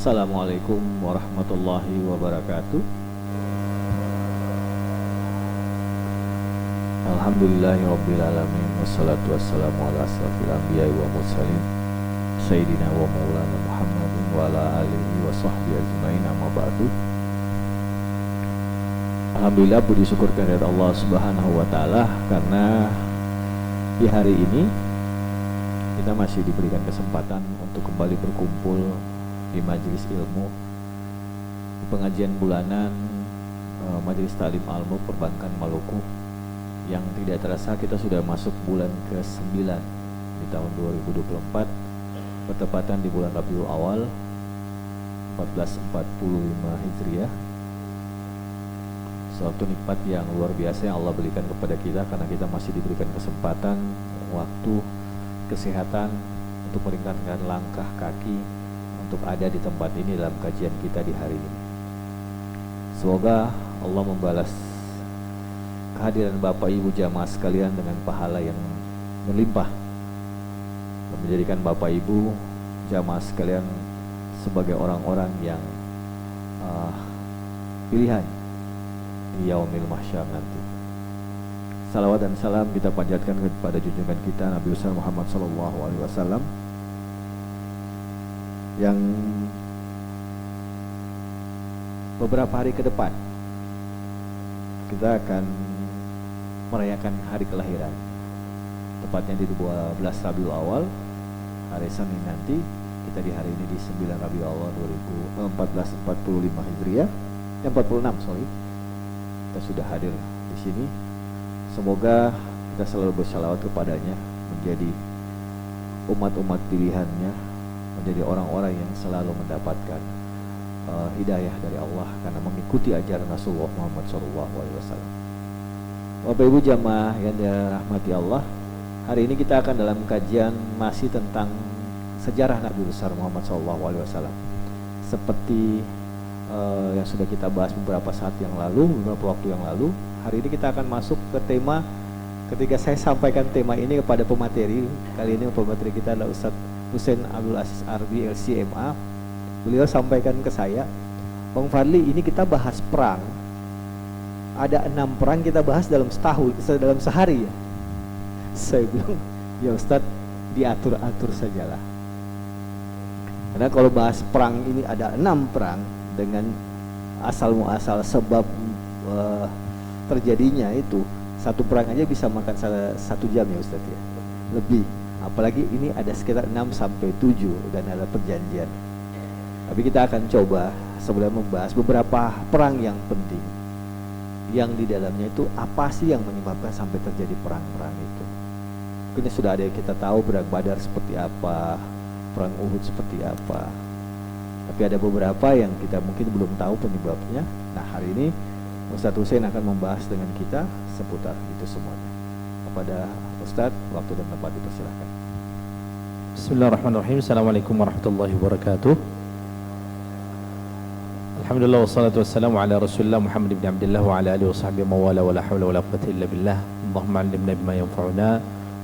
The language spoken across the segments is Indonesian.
Assalamualaikum warahmatullahi wabarakatuh. Alhamdulillahirabbil alamin wassalatu wassalamu ala asrofil anbiya'i wa mursalin sayyidina wa maulana Muhammadin wa ala alihi wa sahbihi ajmain, amma ba'du. Alhamdulillah, puji syukur kehadirat Allah Subhanahu wa taala karena di hari ini kita masih diberikan kesempatan untuk kembali berkumpul di majelis ilmu, di pengajian bulanan Majelis Ta'lim Al-Mulk Perbankan Maluku, yang tidak terasa kita sudah masuk bulan ke-9 di tahun 2024, bertepatan di bulan Rabiul Awal 1445 Hijriah. Suatu nikmat yang luar biasa yang Allah berikan kepada kita karena kita masih diberikan kesempatan, waktu, kesehatan untuk meringkankan langkah kaki untuk ada di tempat ini dalam kajian kita di hari ini. Semoga Allah membalas kehadiran Bapak Ibu jamaah sekalian dengan pahala yang melimpah dan menjadikan Bapak Ibu jamaah sekalian sebagai orang-orang yang pilihan di yaumil mahsyar nanti. Salawat dan salam kita panjatkan kepada junjungan kita Nabi besar Muhammad SAW yang beberapa hari ke depan kita akan merayakan hari kelahiran, tepatnya di 12 Rabiul Awal, hari Senin nanti. Kita di hari ini di 9 Rabiul Awal 1445 Hijriah, yang 46 sorry, kita sudah hadir di sini. Semoga kita selalu bersalawat kepadanya, menjadi umat-umat pilihannya, menjadi orang-orang yang selalu mendapatkan hidayah dari Allah karena mengikuti ajaran Rasulullah Muhammad SAW. Bapak Ibu jamaah yang dirahmati Allah, hari ini kita akan dalam kajian masih tentang sejarah Nabi besar Muhammad SAW. Seperti yang sudah kita bahas beberapa waktu yang lalu, hari ini kita akan masuk ke tema. Ketika saya sampaikan tema ini kepada pemateri, kali ini pemateri kita adalah Ustadz Husain Abdul Aziz Arbi LCMA. Beliau sampaikan ke saya, Bang Fadli, ini kita bahas perang, ada 6 perang kita bahas dalam sehari ya. Saya bilang, ya Ustadz, diatur-atur sajalah. Karena kalau bahas perang ini ada 6 perang dengan asal-muasal sebab terjadinya itu, satu perang aja bisa makan 1 jam ya Ustadz ya, lebih. Apalagi ini ada sekitar 6 sampai 7 dan ada perjanjian. Tapi kita akan coba sebelum membahas beberapa perang yang penting, yang di dalamnya itu apa sih yang menyebabkan sampai terjadi perang-perang itu. Mungkin sudah ada yang kita tahu, perang Badar seperti apa, perang Uhud seperti apa. Tapi ada beberapa yang kita mungkin belum tahu penyebabnya. Nah, hari ini Ustadz Husain akan membahas dengan kita seputar itu semuanya. Kepada Ustadz, waktu dan tempat dipersilahkan. Bismillahirrahmanirrahim. Assalamualaikum warahmatullahi wabarakatuh. Alhamdulillah wassalatu wassalamu ala Rasulillah Muhammad ibn Abdullah wa ala alihi wa sahbihi mawala wa la hawla wa la quwwata illa billah. Allahumma 'allimna bima yanfa'una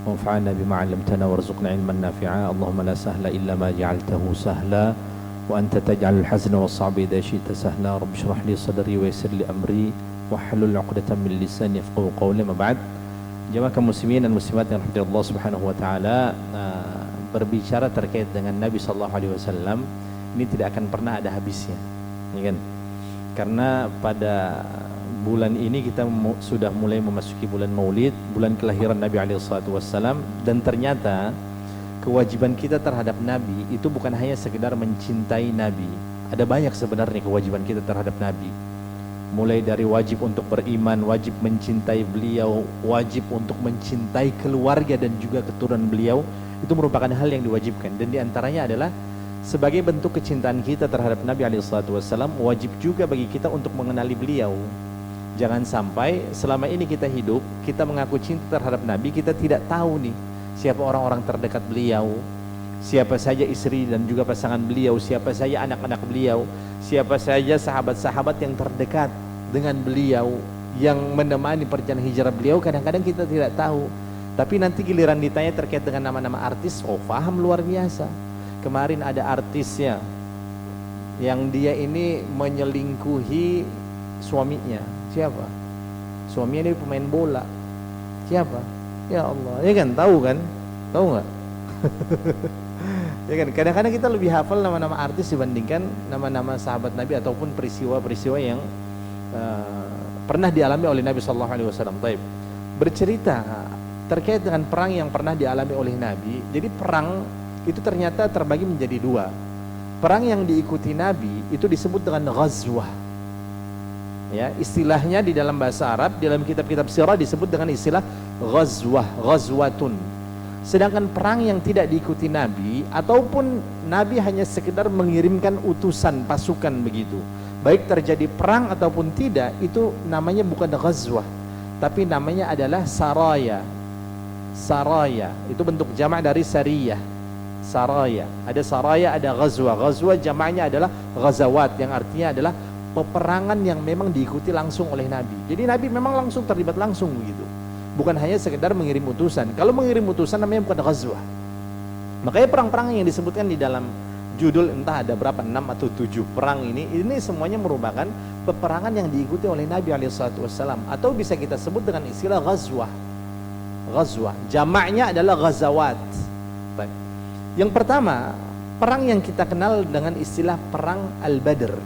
wanfa'na bima 'allamtana warzuqna 'ilman nafi'a. Allahumma la sahla illa ma ja'altahu sahla wa anta taj'alul hazna was-sa'ba idza syi'ta sahla. Rabbi shrah li sadri wa yassir li amri wahlul 'uqdatam min lisani yafqahu qawli. Ma ba'd. Jamaah kaum muslimin dan muslimat yang dirahmati Allah Subhanahu wa taala, berbicara terkait dengan Nabi sallallahu alaihi wasallam ini tidak akan pernah ada habisnya. Ya kan? Karena pada bulan ini kita sudah mulai memasuki bulan Maulid, bulan kelahiran Nabi SAW, dan ternyata kewajiban kita terhadap Nabi itu bukan hanya sekedar mencintai Nabi. Ada banyak sebenarnya kewajiban kita terhadap Nabi. Mulai dari wajib untuk beriman, wajib mencintai beliau, wajib untuk mencintai keluarga dan juga keturunan beliau. Itu merupakan hal yang diwajibkan, dan diantaranya adalah sebagai bentuk kecintaan kita terhadap Nabi SAW, wajib juga bagi kita untuk mengenali beliau. Jangan sampai selama ini kita hidup, kita mengaku cinta terhadap Nabi, kita tidak tahu nih siapa orang-orang terdekat beliau, siapa saja istri dan juga pasangan beliau, siapa saja anak-anak beliau, siapa saja sahabat-sahabat yang terdekat dengan beliau, yang menemani perjalanan hijrah beliau. Kadang-kadang kita tidak tahu, tapi nanti giliran ditanya terkait dengan nama-nama artis, oh paham luar biasa. Kemarin ada artisnya yang dia ini menyelingkuhi suaminya. Siapa? Suaminya ini pemain bola. Siapa? Ya Allah, ya kan, tahu kan? Tahu nggak? Ya kan, kadang-kadang kita lebih hafal nama-nama artis dibandingkan nama-nama sahabat Nabi ataupun peristiwa-peristiwa yang pernah dialami oleh Nabi Sallallahu Alaihi Wasallam. Taib. Bercerita terkait dengan perang yang pernah dialami oleh Nabi. Jadi perang itu ternyata terbagi menjadi dua. Perang yang diikuti Nabi itu disebut dengan ghazwah. Ya, istilahnya di dalam bahasa Arab, dalam kitab-kitab sirah disebut dengan istilah ghazwah, ghazwatun. Sedangkan perang yang tidak diikuti Nabi ataupun Nabi hanya sekedar mengirimkan utusan pasukan begitu, baik terjadi perang ataupun tidak, itu namanya bukan ghazwah, tapi namanya adalah saraya. Saraya itu bentuk jamak dari sariyah. Saraya, ada saraya, ada ghazwah. Ghazwah jamaknya adalah ghazawat, yang artinya adalah peperangan yang memang diikuti langsung oleh Nabi. Jadi Nabi memang langsung terlibat langsung begitu, bukan hanya sekedar mengirim utusan. Kalau mengirim utusan namanya bukan ghazwah. Makanya perang-perang yang disebutkan di dalam judul, entah ada berapa, 6 atau 7 perang ini semuanya merupakan peperangan yang diikuti oleh Nabi SAW, atau bisa kita sebut dengan istilah ghazwah. Ghazwah jamaknya adalah ghazawat. Baik. Yang pertama, perang yang kita kenal dengan istilah perang Al-Badr.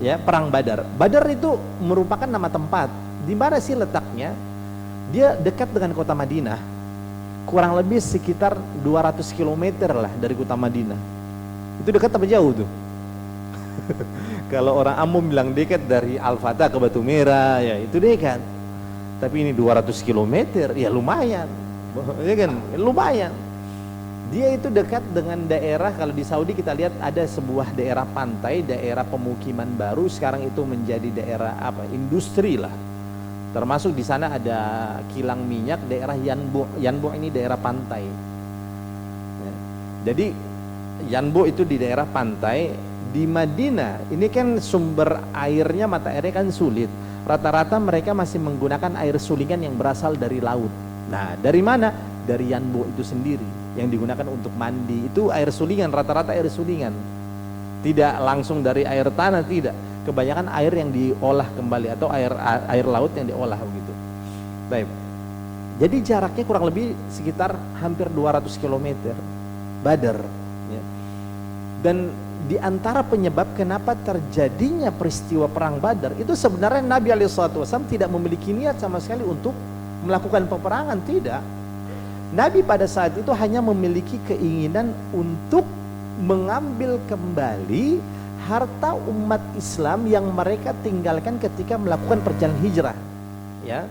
Ya, perang Badar. Badar itu merupakan nama tempat. Di mana sih letaknya? Dia dekat dengan kota Madinah. Kurang lebih sekitar 200 km lah dari kota Madinah. Itu dekat apa jauh tuh? Kalau orang Amum bilang dekat, dari Al-Fatah ke Batu Merah, ya itu dekat. Tapi ini 200 km, ya lumayan. Ya kan? Lumayan. Dia itu dekat dengan daerah, kalau di Saudi kita lihat ada sebuah daerah pantai, daerah pemukiman baru, sekarang itu menjadi daerah apa? Industri lah. Termasuk di sana ada kilang minyak, daerah Yanbu. Yanbu ini daerah pantai. Ya. Jadi Yanbu itu di daerah pantai. Di Madinah ini kan sumber airnya, mata airnya kan sulit. Rata-rata mereka masih menggunakan air sulingan yang berasal dari laut. Nah, dari mana? Dari Yanbu itu sendiri yang digunakan untuk mandi. Itu air sulingan, rata-rata air sulingan. Tidak langsung dari air tanah, tidak. Kebanyakan air yang diolah kembali atau air laut yang diolah begitu. Baik. Jadi jaraknya kurang lebih sekitar hampir 200 km. Badar, ya. Dan di antara penyebab kenapa terjadinya peristiwa perang Badar itu sebenarnya Nabi SAW tidak memiliki niat sama sekali untuk melakukan peperangan, tidak. Nabi pada saat itu hanya memiliki keinginan untuk mengambil kembali harta umat Islam yang mereka tinggalkan ketika melakukan perjalanan hijrah, ya.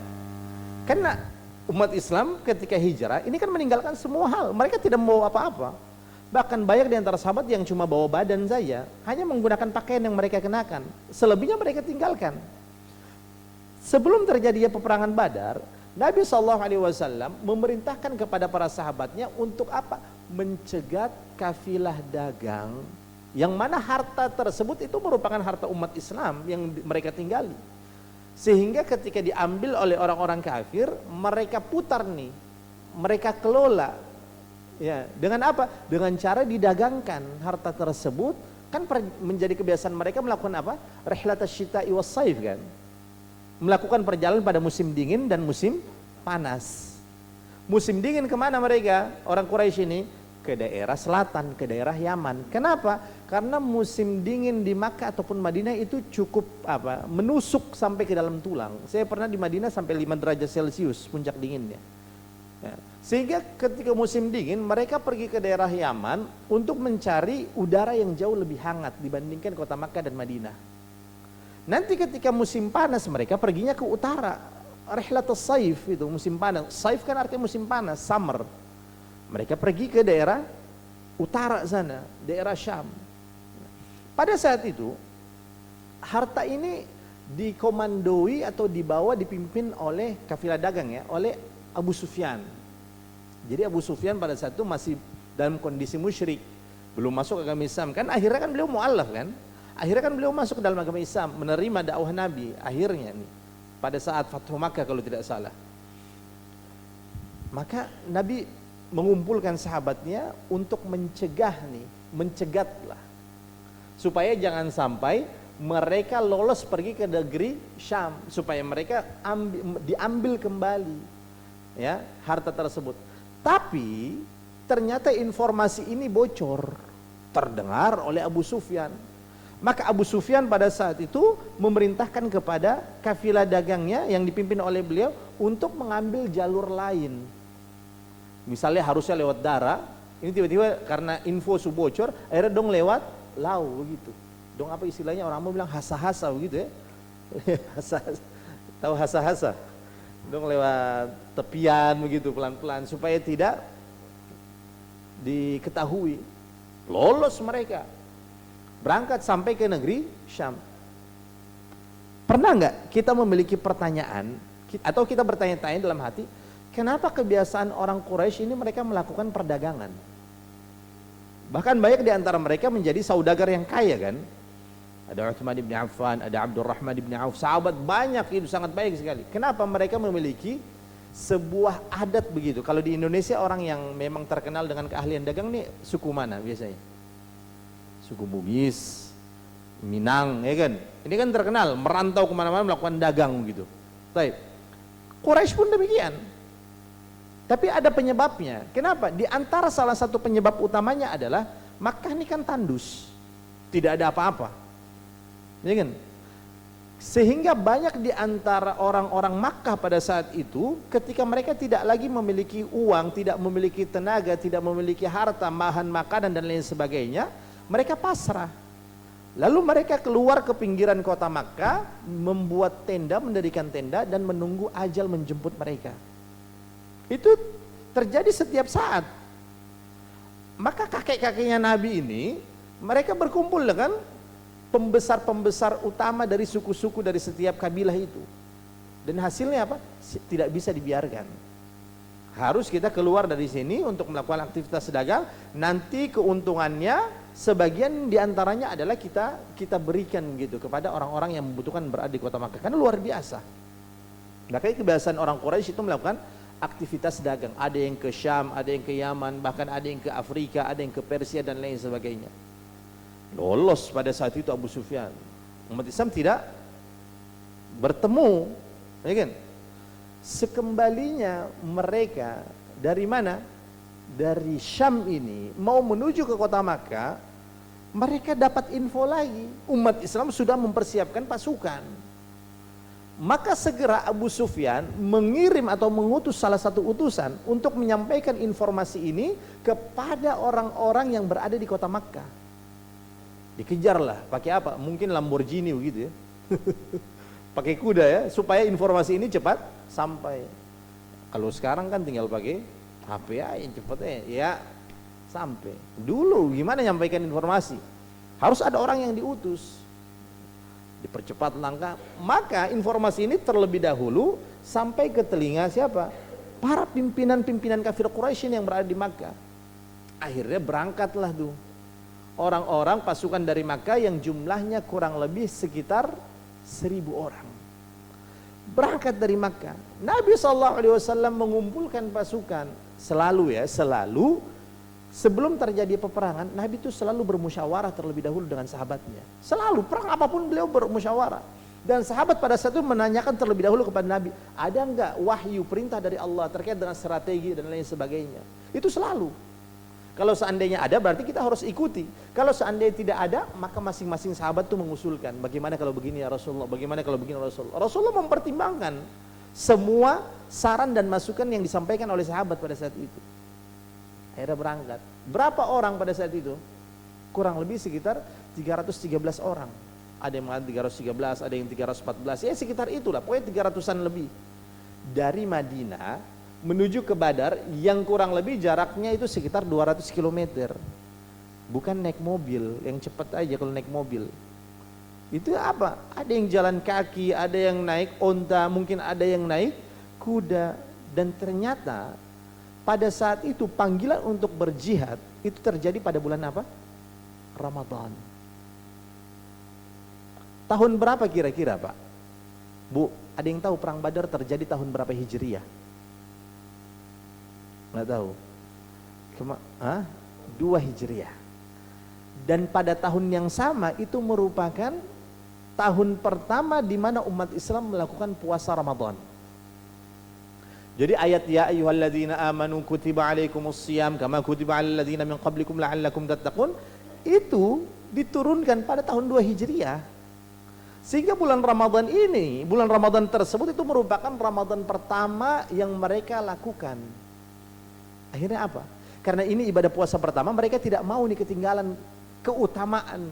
Karena umat Islam ketika hijrah ini kan meninggalkan semua hal, mereka tidak membawa apa-apa. Bahkan banyak di antara sahabat yang cuma bawa badan saja, hanya menggunakan pakaian yang mereka kenakan. Selebihnya mereka tinggalkan. Sebelum terjadinya peperangan Badar, Nabi SAW memerintahkan kepada para sahabatnya untuk apa? Mencegat kafilah dagang, yang mana harta tersebut itu merupakan harta umat Islam yang mereka tinggali. Sehingga ketika diambil oleh orang-orang kafir, mereka putar nih, mereka kelola. Ya, dengan apa? Dengan cara didagangkan harta tersebut. Kan menjadi kebiasaan mereka melakukan apa? Rihlatas syita'i was saif kan. Melakukan perjalanan pada musim dingin dan musim panas. Musim dingin kemana mereka? Orang Quraisy ini ke daerah selatan, ke daerah Yaman. Kenapa? Karena musim dingin di Makkah ataupun Madinah itu cukup apa? Menusuk sampai ke dalam tulang. Saya pernah di Madinah sampai 5 derajat Celcius puncak dinginnya. Ya. Sehingga ketika musim dingin mereka pergi ke daerah Yaman untuk mencari udara yang jauh lebih hangat dibandingkan kota Makkah dan Madinah. Nanti ketika musim panas mereka perginya ke utara. Rihlatus saif itu musim panas. Saif kan artinya musim panas, summer. Mereka pergi ke daerah utara sana, daerah Syam. Pada saat itu harta ini dikomandoi atau dibawa, dipimpin oleh kafilah dagang, ya, oleh Abu Sufyan. Jadi Abu Sufyan pada saat itu masih dalam kondisi musyrik, belum masuk agama Islam. Kan akhirnya kan beliau mu'alaf kan. Akhirnya kan beliau masuk ke dalam agama Islam, menerima dakwah Nabi akhirnya nih. Pada saat Fathu Makkah kalau tidak salah. Maka Nabi mengumpulkan sahabatnya untuk mencegatlah. supaya jangan sampai mereka lolos pergi ke negeri Syam, supaya mereka diambil kembali ya harta tersebut. Tapi ternyata informasi ini bocor, terdengar oleh Abu Sufyan. Maka Abu Sufyan pada saat itu memerintahkan kepada kafilah dagangnya yang dipimpin oleh beliau untuk mengambil jalur lain. Misalnya harusnya lewat darat, ini tiba-tiba karena info bocor, akhirnya dong lewat laut begitu. Dong apa istilahnya, orang mau bilang hasa-hasa begitu ya. Hasa-hasa. Tahu hasa-hasa? Dong lewat tepian begitu pelan-pelan supaya tidak diketahui. Lolos mereka. Berangkat sampai ke negeri Syam. Pernah nggak kita memiliki pertanyaan atau kita bertanya-tanya dalam hati, kenapa kebiasaan orang Quraisy ini mereka melakukan perdagangan? Bahkan banyak di antara mereka menjadi saudagar yang kaya kan? Ada Utsman bin Affan, ada Abdurrahman bin Auf, sahabat banyak itu sangat baik sekali. Kenapa mereka memiliki sebuah adat begitu? Kalau di Indonesia orang yang memang terkenal dengan keahlian dagang nih suku mana biasanya? Suku Bugis, Minang, ya kan? Ini kan terkenal merantau kemana-mana melakukan dagang begitu. Baik. Quraisy pun demikian. Tapi ada penyebabnya. Kenapa? Di antara salah satu penyebab utamanya adalah Makkah ini kan tandus, tidak ada apa-apa, ya kan? Sehingga banyak di antara orang-orang Makkah pada saat itu, ketika mereka tidak lagi memiliki uang, tidak memiliki tenaga, tidak memiliki harta, bahan makanan dan lain sebagainya, mereka pasrah. Lalu mereka keluar ke pinggiran kota Makkah, membuat tenda, mendirikan tenda dan menunggu ajal menjemput mereka. Itu terjadi setiap saat. Maka kakek-kakeknya Nabi ini, mereka berkumpul dengan pembesar-pembesar utama dari suku-suku dari setiap kabilah itu. Dan hasilnya apa? Tidak bisa dibiarkan. Harus kita keluar dari sini untuk melakukan aktivitas dagang. Nanti keuntungannya sebagian diantaranya adalah kita berikan gitu kepada orang-orang yang membutuhkan berada di kota Makkah. Karena luar biasa. Makanya kebiasaan orang Quraisy itu melakukan aktivitas dagang. Ada yang ke Syam, ada yang ke Yaman, bahkan ada yang ke Afrika, ada yang ke Persia dan lain sebagainya. Lolos pada saat itu Abu Sufyan. Umat Islam tidak bertemu, ya kan? Sekembalinya mereka dari mana? Dari Syam ini mau menuju ke kota Makkah, mereka dapat info lagi, umat Islam sudah mempersiapkan pasukan. Maka segera Abu Sufyan mengirim atau mengutus salah satu utusan untuk menyampaikan informasi ini kepada orang-orang yang berada di kota Makkah. Dikejarlah, pakai apa? Mungkin Lamborghini begitu ya. Pakai kuda ya, supaya informasi ini cepat sampai. Kalau sekarang kan tinggal pakai HP aja cepetnya ya sampai. Dulu gimana nyampaikan informasi? Harus ada orang yang diutus. Dipercepat langkah. Maka informasi ini terlebih dahulu sampai ke telinga siapa? Para pimpinan-pimpinan kafir Quraisy yang berada di Makkah. Akhirnya berangkatlah tuh orang-orang pasukan dari Makkah yang jumlahnya kurang lebih sekitar 1000 orang. Berangkat dari Makkah. Nabi SAW mengumpulkan pasukan selalu sebelum terjadi peperangan, Nabi itu selalu bermusyawarah terlebih dahulu dengan sahabatnya. Selalu, perang apapun beliau bermusyawarah. Dan sahabat pada saat itu menanyakan terlebih dahulu kepada Nabi, ada enggak wahyu perintah dari Allah terkait dengan strategi dan lain sebagainya. Itu selalu. Kalau seandainya ada berarti kita harus ikuti. Kalau seandainya tidak ada, maka masing-masing sahabat itu mengusulkan, bagaimana kalau begini ya Rasulullah, bagaimana kalau begini ya Rasulullah. Rasulullah mempertimbangkan semua saran dan masukan yang disampaikan oleh sahabat pada saat itu. Akhirnya berangkat. Berapa orang pada saat itu? Kurang lebih sekitar 313 orang. Ada yang mengatakan 313, ada yang 314, ya sekitar itulah, pokoknya 300-an lebih. Dari Madinah menuju ke Badar yang kurang lebih jaraknya itu sekitar 200 km. Bukan naik mobil, yang cepat aja kalau naik mobil. Itu apa? Ada yang jalan kaki, ada yang naik onta, mungkin ada yang naik kuda. Dan ternyata pada saat itu panggilan untuk berjihad itu terjadi pada bulan apa? Ramadan. Tahun berapa kira-kira Pak? Bu, ada yang tahu perang Badar terjadi tahun berapa Hijriyah? Nggak tahu. 2 Hijriah. Dan pada tahun yang sama itu merupakan tahun pertama di mana umat Islam melakukan puasa Ramadan. Jadi ayat ya ayyuhalladzina amanu kutiba alaikumusiyam kama kutiba alal ladzina min qablikum la'allakum tattaqun itu diturunkan pada tahun 2 Hijriah. Sehingga bulan Ramadan ini, bulan Ramadan tersebut itu merupakan Ramadan pertama yang mereka lakukan. Akhirnya apa? Karena ini ibadah puasa pertama, mereka tidak mau nih ketinggalan keutamaan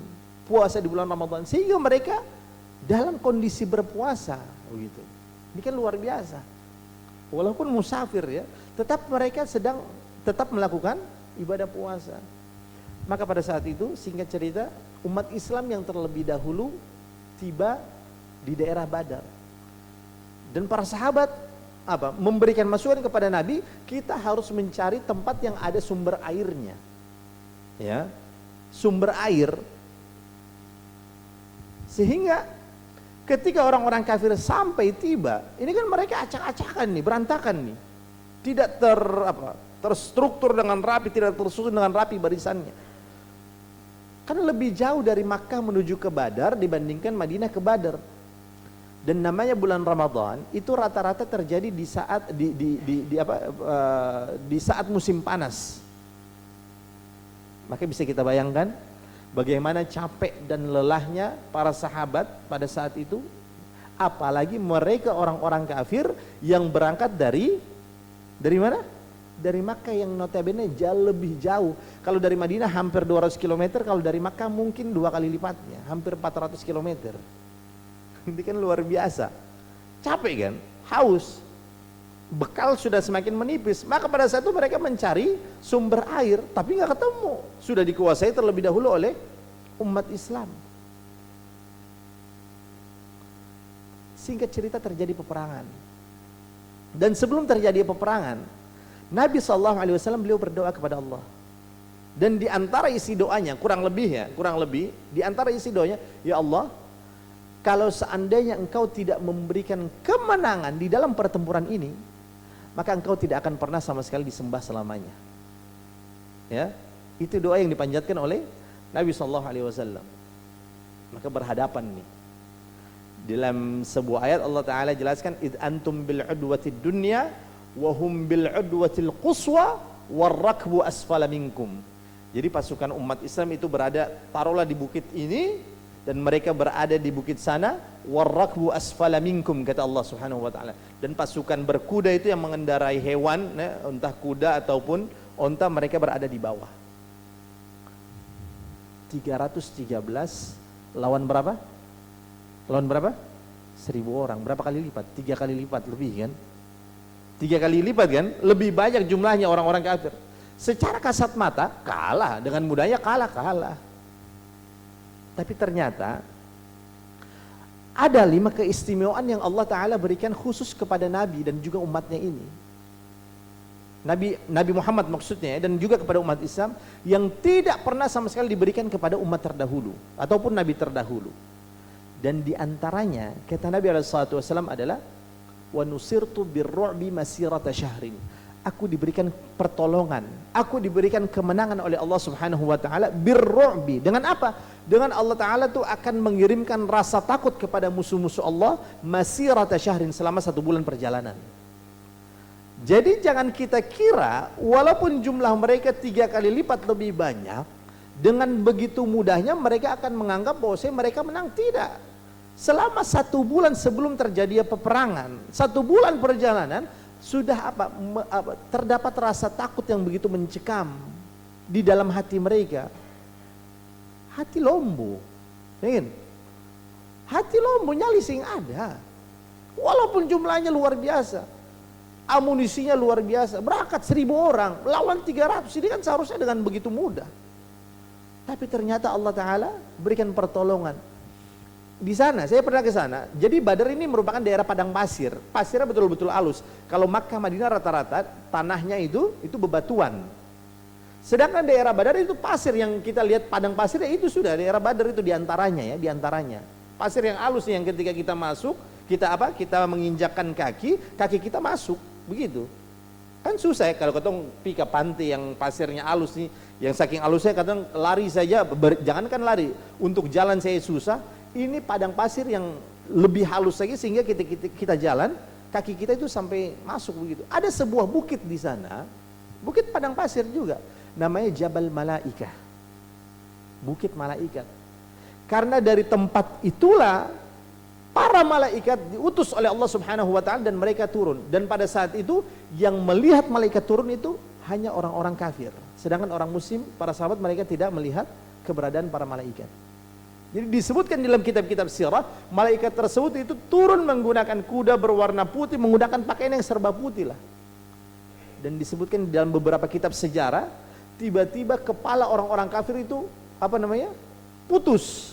puasa di bulan Ramadan, sehingga mereka dalam kondisi berpuasa begitu. Ini kan luar biasa. Walaupun musafir ya, tetap mereka sedang tetap melakukan ibadah puasa. Maka pada saat itu singkat cerita umat Islam yang terlebih dahulu tiba di daerah Badar. Dan para sahabat memberikan masukan kepada Nabi, kita harus mencari tempat yang ada sumber airnya. Ya. Sumber air, sehingga ketika orang-orang kafir sampai tiba, ini kan mereka acak-acakan nih, berantakan nih, tidak terstruktur dengan rapi, tidak tersusun dengan rapi barisannya. Kan lebih jauh dari Makkah menuju ke Badar dibandingkan Madinah ke Badar. Dan namanya bulan Ramadan itu rata-rata terjadi di saat di saat musim panas. Maka bisa kita bayangkan bagaimana capek dan lelahnya para sahabat pada saat itu, apalagi mereka orang-orang kafir yang berangkat dari mana? Dari Makkah yang notabene jauh lebih jauh. Kalau dari Madinah hampir 200 km, kalau dari Makkah mungkin 2 kali lipatnya, hampir 400 km. Ini kan luar biasa. Capek kan? Haus. Bekal sudah semakin menipis, maka pada saat itu mereka mencari sumber air, tapi nggak ketemu. Sudah dikuasai terlebih dahulu oleh umat Islam. Singkat cerita terjadi peperangan. Dan sebelum terjadi peperangan, Nabi SAW beliau berdoa kepada Allah. Dan di antara isi doanya, kurang lebih di antara isi doanya, ya Allah, kalau seandainya Engkau tidak memberikan kemenangan di dalam pertempuran ini, maka Engkau tidak akan pernah sama sekali disembah selamanya. Ya, itu doa yang dipanjatkan oleh Nabi SAW. Maka berhadapan nih. Dalam sebuah ayat Allah Ta'ala jelaskan, id antum bil udwatid dunya wa hum bil udwatil quswa warrakbu asfala minkum. Jadi pasukan umat Islam itu berada, taruhlah di bukit ini, dan mereka berada di bukit sana, warrakbu asfala minkum, kata Allah Subhanahu wa taala. Dan pasukan berkuda itu yang mengendarai hewan, entah kuda ataupun onta, mereka berada di bawah. 313 lawan berapa? Lawan berapa? 1000 orang. Berapa kali lipat? 3 kali lipat lebih kan? 3 kali lipat kan? Lebih banyak jumlahnya orang-orang kafir. Secara kasat mata kalah, dengan mudahnya kalah. Tapi ternyata ada 5 keistimewaan yang Allah Ta'ala berikan khusus kepada Nabi dan juga umatnya ini. Nabi Muhammad maksudnya, dan juga kepada umat Islam, yang tidak pernah sama sekali diberikan kepada umat terdahulu ataupun Nabi terdahulu. Dan diantaranya kata Nabi SAW adalah, wa nusirtu birru'bi masirata syahrin. Aku diberikan pertolongan, aku diberikan kemenangan oleh Allah Subhanahu wa taala birru'bi. Dengan apa? Dengan Allah Ta'ala tuh akan mengirimkan rasa takut kepada musuh-musuh Allah masirata syahrin, selama 1 bulan perjalanan. Jadi jangan kita kira walaupun jumlah mereka 3 kali lipat lebih banyak, dengan begitu mudahnya mereka akan menganggap bahwa mereka menang. Tidak. Selama 1 bulan sebelum terjadi peperangan, 1 bulan perjalanan, sudah terdapat rasa takut yang begitu mencekam di dalam hati mereka. Hati lombo, ingin hati lombo, nyali sing ada, walaupun jumlahnya luar biasa, amunisinya luar biasa, berangkat 1000 orang lawan 300, ini kan seharusnya dengan begitu mudah. Tapi ternyata Allah Ta'ala berikan pertolongan. Di sana, saya pernah ke sana. Jadi Badar ini merupakan daerah padang pasir. Pasirnya betul-betul halus. Kalau Makkah, Madinah rata-rata tanahnya itu bebatuan. Sedangkan daerah Badar itu pasir, yang kita lihat padang pasirnya itu sudah daerah Badar itu diantaranya ya, diantaranya. Pasir yang halus yang ketika kita masuk, kita menginjakkan kaki kita masuk, begitu. Kan susah ya kalau ketong pi ke pantai yang pasirnya halus nih, yang saking halusnya kadang lari saja, jangankan lari, untuk jalan saya susah. Ini padang pasir yang lebih halus lagi sehingga kita jalan, kaki kita itu sampai masuk begitu. Ada sebuah bukit di sana, bukit padang pasir juga, namanya Jabal Malaikah, bukit malaikat. Karena dari tempat itulah para malaikat diutus oleh Allah Subhanahu wa taala dan mereka turun. Dan pada saat itu yang melihat malaikat turun itu hanya orang-orang kafir. Sedangkan orang muslim, para sahabat mereka tidak melihat keberadaan para malaikat. Jadi disebutkan dalam kitab-kitab sirah, malaikat tersebut itu turun menggunakan kuda berwarna putih, menggunakan pakaian yang serba putih lah. Dan disebutkan dalam beberapa kitab sejarah, tiba-tiba kepala orang-orang kafir itu putus.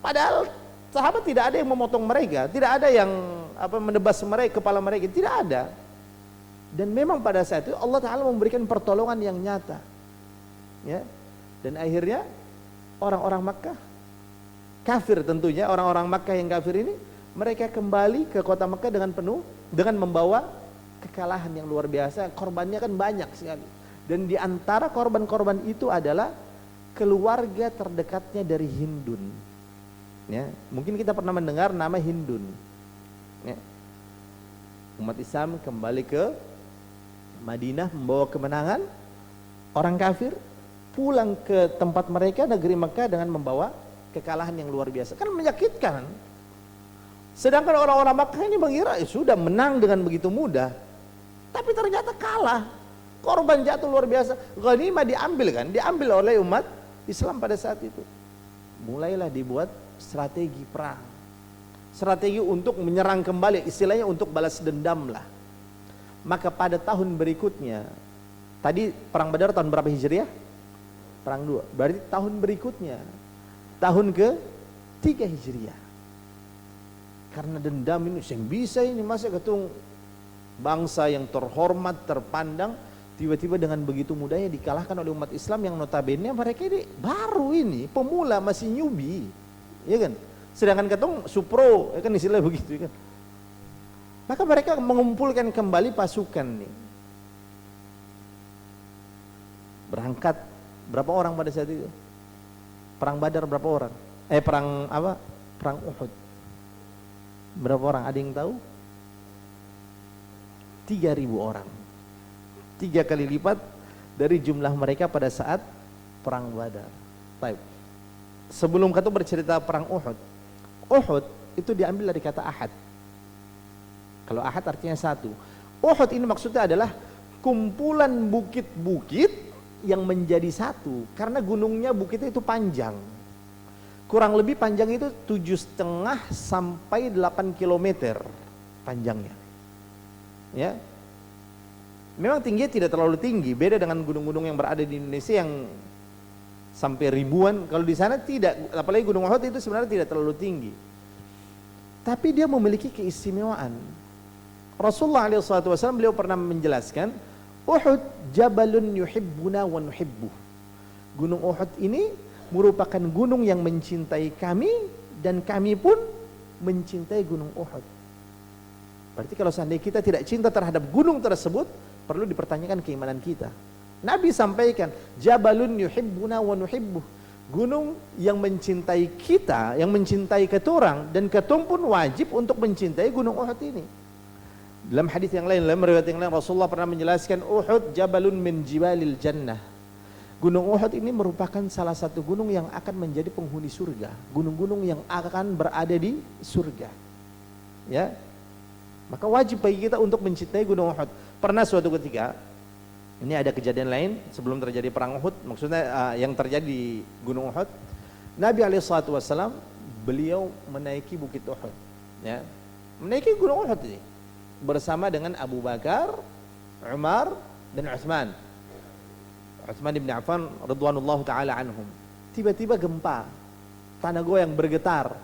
Padahal sahabat tidak ada yang memotong mereka, tidak ada yang menebas mereka, kepala mereka, tidak ada. Dan memang pada saat itu Allah Ta'ala memberikan pertolongan yang nyata, ya. Dan akhirnya orang-orang Makkah kafir, tentunya orang-orang Makkah yang kafir ini, mereka kembali ke kota Makkah dengan membawa kekalahan yang luar biasa. Korbannya kan banyak sekali. Dan di antara korban-korban itu adalah keluarga terdekatnya dari Hindun. Ya, mungkin kita pernah mendengar nama Hindun. Ya. Umat Islam kembali ke Madinah membawa kemenangan, orang kafir pulang ke tempat mereka, negeri Mekah, dengan membawa kekalahan yang luar biasa. Kan menyakitkan. Sedangkan orang-orang Mekah ini mengira sudah menang dengan begitu mudah, tapi ternyata kalah. Korban jatuh luar biasa. Ghanimah diambil oleh umat Islam pada saat itu. Mulailah dibuat strategi perang, strategi untuk menyerang kembali, istilahnya untuk balas dendam lah. Maka pada tahun berikutnya, tadi perang Badar tahun berapa Hijriah? Perang 2, berarti tahun berikutnya, tahun ke-3 Hijriah. Karena dendam ini, yang bisa ini masa ketung bangsa yang terhormat, terpandang, tiba-tiba dengan begitu mudahnya dikalahkan oleh umat Islam yang notabene mereka ini baru ini, pemula, masih newbie, ya kan? Sedangkan ketung supro, ya kan istilahnya begitu kan. Maka mereka mengumpulkan kembali pasukan nih. Berangkat berapa orang pada saat itu? Perang Badar berapa orang? Perang Uhud. Berapa orang? Ada yang tahu? 3.000 orang. 3 kali lipat dari jumlah mereka pada saat perang Badar. Baik. Sebelum kita bercerita perang Uhud. Uhud itu diambil dari kata ahad. Kalau ahad artinya satu. Uhud ini maksudnya adalah kumpulan bukit-bukit yang menjadi satu, karena gunungnya, bukitnya itu panjang, kurang lebih panjang itu 7,5 sampai 8 km panjangnya, ya. Memang tingginya tidak terlalu tinggi, beda dengan gunung-gunung yang berada di Indonesia yang sampai ribuan. Kalau di sana tidak, apalagi Gunung Uhud itu sebenarnya tidak terlalu tinggi, tapi dia memiliki keistimewaan. Rasulullah SAW beliau pernah menjelaskan, Uhud jabalun yuhibbuna wa nuhibbuh. Gunung Uhud ini merupakan gunung yang mencintai kami dan kami pun mencintai gunung Uhud. Berarti kalau seandainya kita tidak cinta terhadap gunung tersebut, perlu dipertanyakan keimanan kita. Nabi sampaikan, jabalun yuhibbuna wa nuhibbuh. Gunung yang mencintai kita, yang mencintai keturang, dan ketung pun wajib untuk mencintai gunung Uhud ini. Dalam hadis yang lain, dalam riwayat yang lain, Rasulullah pernah menjelaskan, Uhud jabalun min jibalil jannah. Gunung Uhud ini merupakan salah satu gunung yang akan menjadi penghuni surga, gunung-gunung yang akan berada di surga. Ya, maka wajib bagi kita untuk mencintai gunung Uhud. Pernah suatu ketika, ini ada kejadian lain sebelum terjadi perang Uhud, maksudnya yang terjadi di gunung Uhud. Nabi SAW beliau menaiki bukit Uhud, ya, menaiki gunung Uhud ini bersama dengan Abu Bakar, Umar, dan Utsman bin Affan radhiyallahu taala anhum. Tiba-tiba gempa, tanah goyang, bergetar.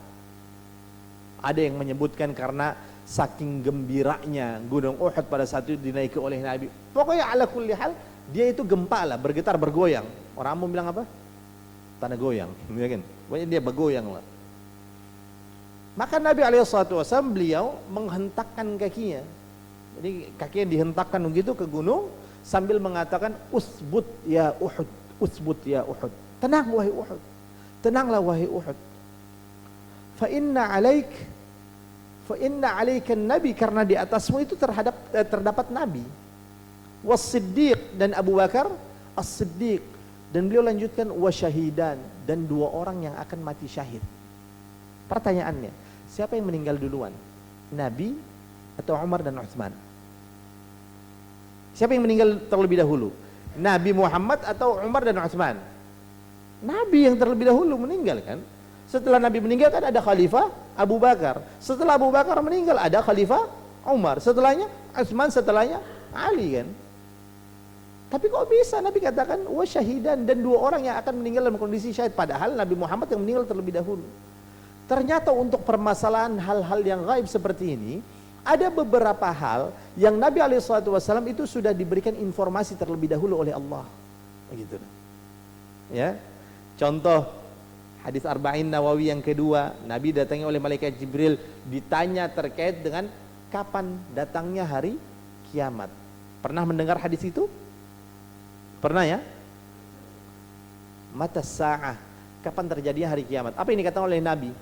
Ada yang menyebutkan karena saking gembiranya gunung Uhud pada saat itu dinaiki oleh Nabi. Pokoknya ala kulli hal, dia itu gempa lah, bergetar, bergoyang. Orang umum bilang apa? Tanah goyang, ya kan? Pokoknya dia bergoyang lah. Maka Nabi SAW beliau menghentakkan kakinya, Jadi kakinya dihentakkan begitu ke gunung sambil mengatakan usbut ya Uhud, usbut ya Uhud. Tenang wahai Uhud. Tenanglah wahai Uhud. Fa inna alaika nabi, karena di atasmu itu terdapat nabi. Was-Siddiq, dan Abu Bakar As-Siddiq. Dan beliau lanjutkan wasyahidan, dan 2 orang yang akan mati syahid. Pertanyaannya, siapa yang meninggal duluan? Nabi atau Umar dan Utsman? Siapa yang meninggal terlebih dahulu? Nabi Muhammad atau Umar dan Utsman? Nabi yang terlebih dahulu meninggal kan? Setelah Nabi meninggal kan ada Khalifah Abu Bakar. Setelah Abu Bakar meninggal ada Khalifah Umar. Setelahnya Utsman, setelahnya Ali kan? Tapi kok bisa Nabi katakan wasyahidan, dan 2 orang yang akan meninggal dalam kondisi syahid, padahal Nabi Muhammad yang meninggal terlebih dahulu. Ternyata untuk permasalahan hal-hal yang gaib seperti ini, ada beberapa hal yang Nabi SAW itu sudah diberikan informasi terlebih dahulu oleh Allah. Begitu. Ya. Contoh hadis Arba'in Nawawi yang kedua, Nabi datangi oleh malaikat Jibril, ditanya terkait dengan kapan datangnya hari kiamat. Pernah mendengar hadis itu? Pernah ya? Mata sa'ah, kapan terjadinya hari kiamat? Apa yang dikatakan oleh Nabi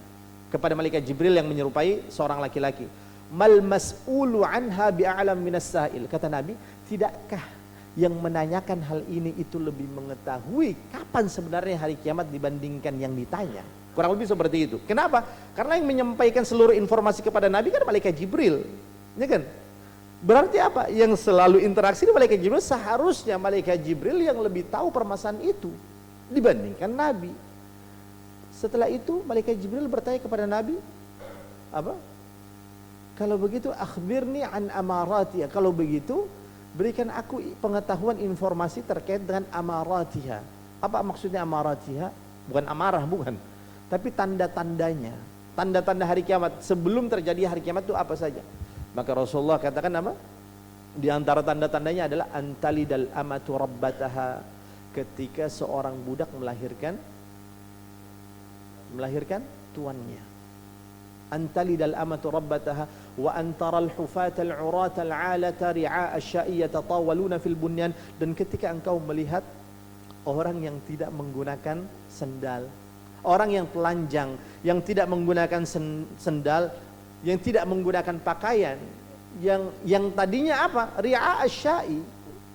kepada malaikat Jibril yang menyerupai seorang laki-laki? Mal mas'ulu anha bi'alam minas sa'il. Kata Nabi, tidakkah yang menanyakan hal ini itu lebih mengetahui kapan sebenarnya hari kiamat dibandingkan yang ditanya? Kurang lebih seperti itu. Kenapa? Karena yang menyampaikan seluruh informasi kepada Nabi kan malaikat Jibril, ya kan? Berarti apa? Yang selalu interaksi dengan malaikat Jibril, seharusnya malaikat Jibril yang lebih tahu permasalahan itu dibandingkan Nabi. Setelah itu malaikat Jibril bertanya kepada Nabi, apa? Kalau begitu akhbirni an amaratiha. Kalau begitu berikan aku pengetahuan informasi terkait dengan amaratiha. Apa maksudnya amaratiha? Bukan amarah, bukan. Tapi tanda-tandanya. Tanda-tanda hari kiamat. Sebelum terjadi hari kiamat itu apa saja? Maka Rasulullah katakan apa? Di antara tanda-tandanya adalah antalidal amatu rabbataha, ketika seorang budak melahirkan tuannya. Antalidal amatu rabbataha wa antaral hufatal uratal alata ri'a asya'i yatatawaluna fil bunyan, dan ketika engkau melihat orang yang tidak menggunakan sendal, orang yang telanjang, yang tidak menggunakan sendal, yang tidak menggunakan pakaian, yang tadinya apa? Ri'a asya'i,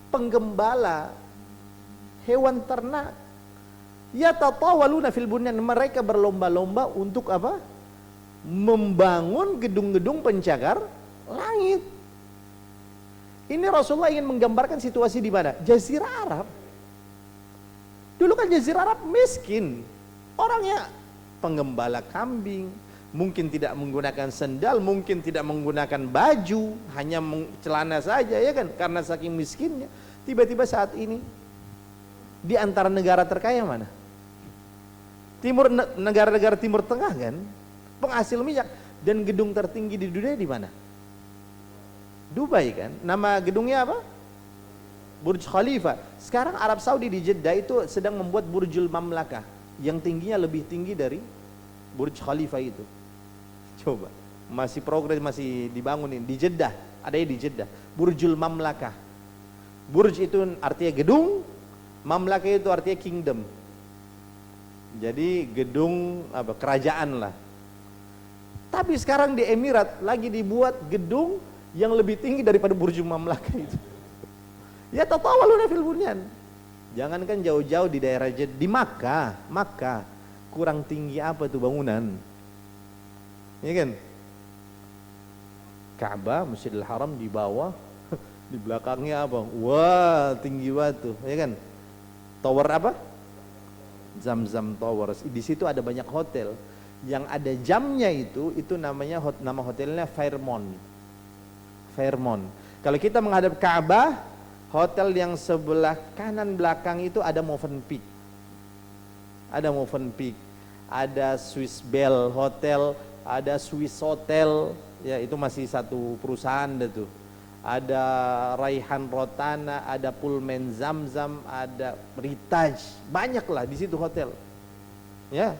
penggembala hewan ternak. Yatatawaluna fil bunyan, mereka berlomba-lomba untuk apa? Membangun gedung-gedung pencagar langit. Ini Rasulullah ingin menggambarkan situasi di mana? Jazirah Arab. Dulu kan Jazirah Arab miskin, orangnya penggembala kambing, mungkin tidak menggunakan sendal, mungkin tidak menggunakan baju, hanya celana saja, ya kan? Karena saking miskinnya. Tiba-tiba saat ini di antara negara terkaya mana? Negara-negara Timur Tengah kan? Penghasil minyak, dan gedung tertinggi di dunia di mana? Dubai kan? Nama gedungnya apa? Burj Khalifa. Sekarang Arab Saudi di Jeddah itu sedang membuat Burjul Mamlakah yang tingginya lebih tinggi dari Burj Khalifa itu. Coba, masih progres, masih dibangunin di Jeddah, adanya di Jeddah. Burjul Mamlakah. Burj itu artinya gedung, Mamlakah itu artinya kingdom. Jadi gedung apa? Kerajaan lah. Tapi sekarang di Emirat lagi dibuat gedung yang lebih tinggi daripada Burj Mamlakah itu. Ya tatawaluna fil bunyan. Jangankan jauh-jauh di daerah di Makkah, kurang tinggi apa tuh bangunan? Ya kan? Ka'bah, Masjidil Haram di bawah, di belakangnya apa? Wah, tinggi banget tuh, ya kan? Tower apa? Zamzam Tower. Di situ ada banyak hotel. Yang ada jamnya itu namanya, nama hotelnya Fairmont. Fairmont. Kalau kita menghadap Ka'bah, hotel yang sebelah kanan belakang itu ada Movenpick. Ada Movenpick, ada Swiss Bell Hotel, ada Swiss Hotel, ya itu masih satu perusahaan itu. Ada Raihan Rotana, ada Pullman Zamzam, ada Ritaj, banyaklah di situ hotel. Ya,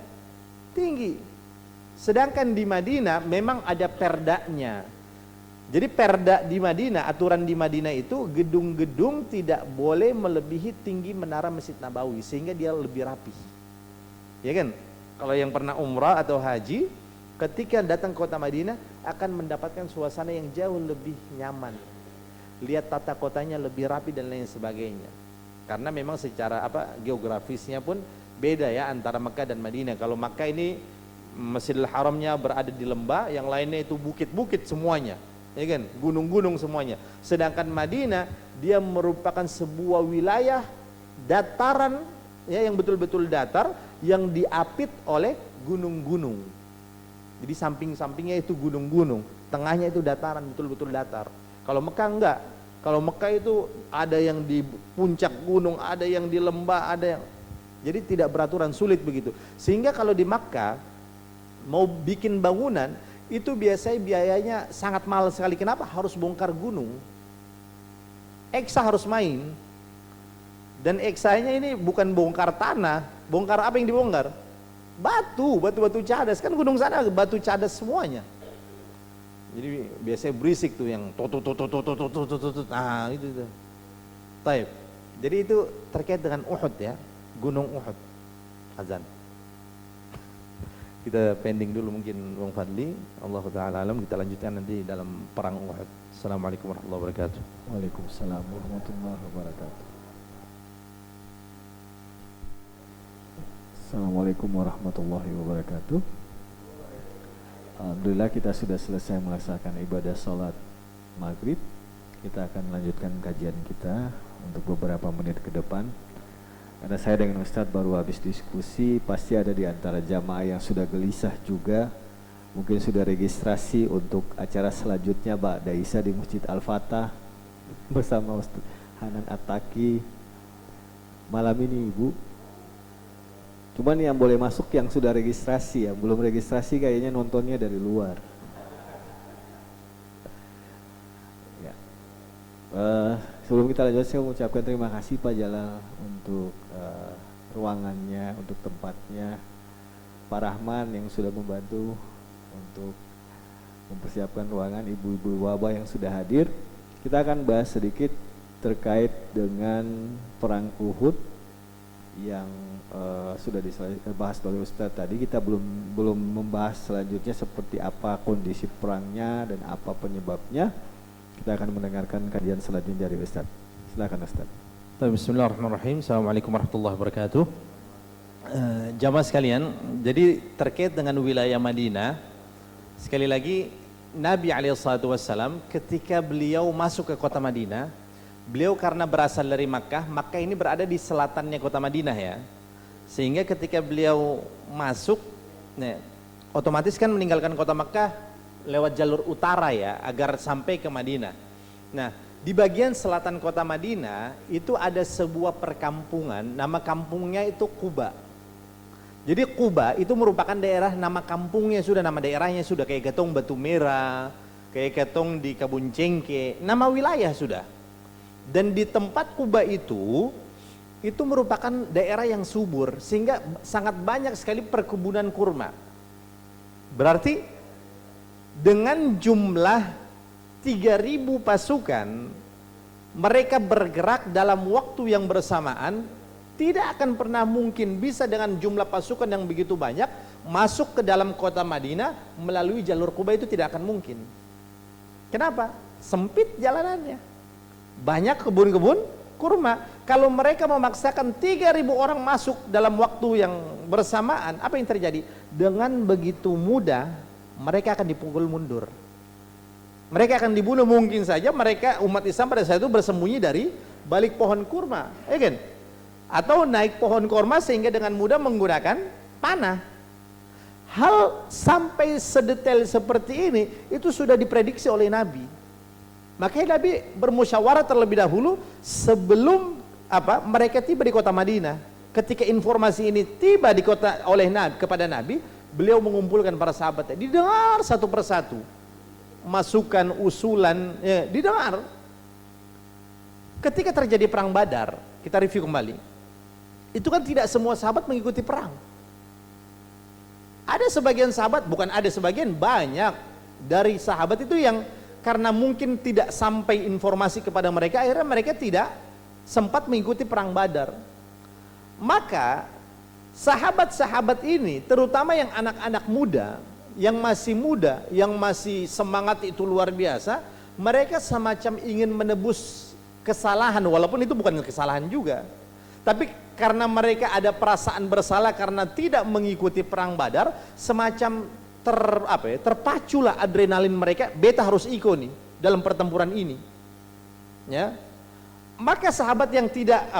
tinggi. Sedangkan di Madinah memang ada perdanya. Jadi perda di Madinah, aturan di Madinah itu gedung-gedung tidak boleh melebihi tinggi menara Masjid Nabawi sehingga dia lebih rapi. Ya kan? Kalau yang pernah umrah atau haji, ketika datang ke kota Madinah akan mendapatkan suasana yang jauh lebih nyaman. Lihat tata kotanya lebih rapi dan lain sebagainya. Karena memang secara geografisnya pun beda ya antara Mekah dan Madinah. Kalau Mekah ini Masjidil Haramnya berada di lembah, yang lainnya itu bukit-bukit semuanya. Ya kan, gunung-gunung semuanya. Sedangkan Madinah dia merupakan sebuah wilayah dataran ya, yang betul-betul datar yang diapit oleh gunung-gunung. Jadi samping-sampingnya itu gunung-gunung, tengahnya itu dataran, betul-betul datar. Kalau Mekah enggak. Kalau Mekah itu ada yang di puncak gunung, ada yang di lembah, ada yang, jadi tidak beraturan, sulit begitu. Sehingga kalau di Mekah mau bikin bangunan itu biasanya biayanya sangat mahal sekali. Kenapa? Harus bongkar gunung. Eksa harus main. Dan eksanya ini bukan bongkar tanah. Bongkar apa yang dibongkar? Batu cadas. Kan gunung sana batu cadas semuanya. Jadi biasanya berisik tuh yang tut. Nah, itu. Taib. Jadi itu terkait dengan Uhud ya, Gunung Uhud. Azan. Kita pending dulu mungkin Bang Fadli. Allah Ta'ala alam, kita lanjutkan nanti dalam perang Uhud. Assalamualaikum warahmatullahi wabarakatuh. Waalaikumsalam warahmatullahi wabarakatuh. Assalamualaikum warahmatullahi wabarakatuh. Alhamdulillah kita sudah selesai melaksanakan ibadah sholat maghrib. Kita akan melanjutkan kajian kita untuk beberapa menit ke depan. Karena saya dengan Ustadz baru habis diskusi, pasti ada di antara jamaah yang sudah gelisah juga, mungkin sudah registrasi untuk acara selanjutnya Mbak Daisa di Masjid Al-Fatah bersama Ustadz Hanan Attaqi malam ini Ibu. Cuman yang boleh masuk yang sudah registrasi, yang belum registrasi kayaknya nontonnya dari luar. Ya. Sebelum kita lanjut, saya mengucapkan terima kasih Pak Jalal untuk ruangannya, untuk tempatnya, Pak Rahman yang sudah membantu untuk mempersiapkan ruangan, ibu-ibu wabah yang sudah hadir. Kita akan bahas sedikit terkait dengan perang Uhud yang sudah dibahas oleh Ustadz tadi. Kita belum membahas selanjutnya seperti apa kondisi perangnya dan apa penyebabnya. Kita akan mendengarkan kajian selanjutnya dari Ustadz. Silakan Ustadz. Bismillahirrahmanirrahim. Assalamualaikum warahmatullahi wabarakatuh. Jamaah sekalian, jadi terkait dengan wilayah Madinah, sekali lagi Nabi SAW ketika beliau masuk ke kota Madinah, beliau karena berasal dari Makkah, Makkah ini berada di selatannya kota Madinah ya, sehingga ketika beliau masuk, otomatis kan meninggalkan kota Makkah lewat jalur utara ya, agar sampai ke Madinah. Nah, di bagian selatan kota Madinah itu ada sebuah perkampungan, nama kampungnya itu Quba. Jadi Quba itu merupakan daerah, nama kampungnya sudah, nama daerahnya sudah, kayak Gatong Batu Merah, kayak Gatong di Kabun Cengke, nama wilayah sudah. Dan di tempat Quba itu merupakan daerah yang subur, sehingga sangat banyak sekali perkebunan kurma. Berarti dengan jumlah 3.000 pasukan, mereka bergerak dalam waktu yang bersamaan, tidak akan pernah mungkin bisa dengan jumlah pasukan yang begitu banyak masuk ke dalam kota Madinah melalui jalur Quba, itu tidak akan mungkin. Kenapa? Sempit jalanannya, banyak kebun-kebun kurma. Kalau mereka memaksakan 3.000 orang masuk dalam waktu yang bersamaan, apa yang terjadi? Dengan begitu mudah mereka akan dipukul mundur. Mereka akan dibunuh, mungkin saja mereka umat Islam pada saat itu bersembunyi dari balik pohon kurma, ya kan? Atau naik pohon kurma sehingga dengan mudah menggunakan panah. Hal sampai sedetail seperti ini itu sudah diprediksi oleh Nabi. Makanya Nabi bermusyawarah terlebih dahulu sebelum mereka tiba di kota Madinah. Ketika informasi ini tiba di kota oleh Nabi kepada Nabi, beliau mengumpulkan para sahabatnya, didengar satu persatu. Masukan, usulan, ya, didengar. Ketika terjadi perang Badar, kita review kembali, itu kan tidak semua sahabat mengikuti perang. Ada sebagian sahabat, bukan ada sebagian, banyak dari sahabat itu yang karena mungkin tidak sampai informasi kepada mereka, akhirnya mereka tidak sempat mengikuti perang Badar. Maka sahabat-sahabat ini, terutama yang anak-anak muda, yang masih semangat itu luar biasa, mereka semacam ingin menebus kesalahan, walaupun itu bukan kesalahan juga. Tapi karena mereka ada perasaan bersalah karena tidak mengikuti perang Badar, semacam terpaculah adrenalin mereka, beta harus ikut nih dalam pertempuran ini. Ya. Maka sahabat yang tidak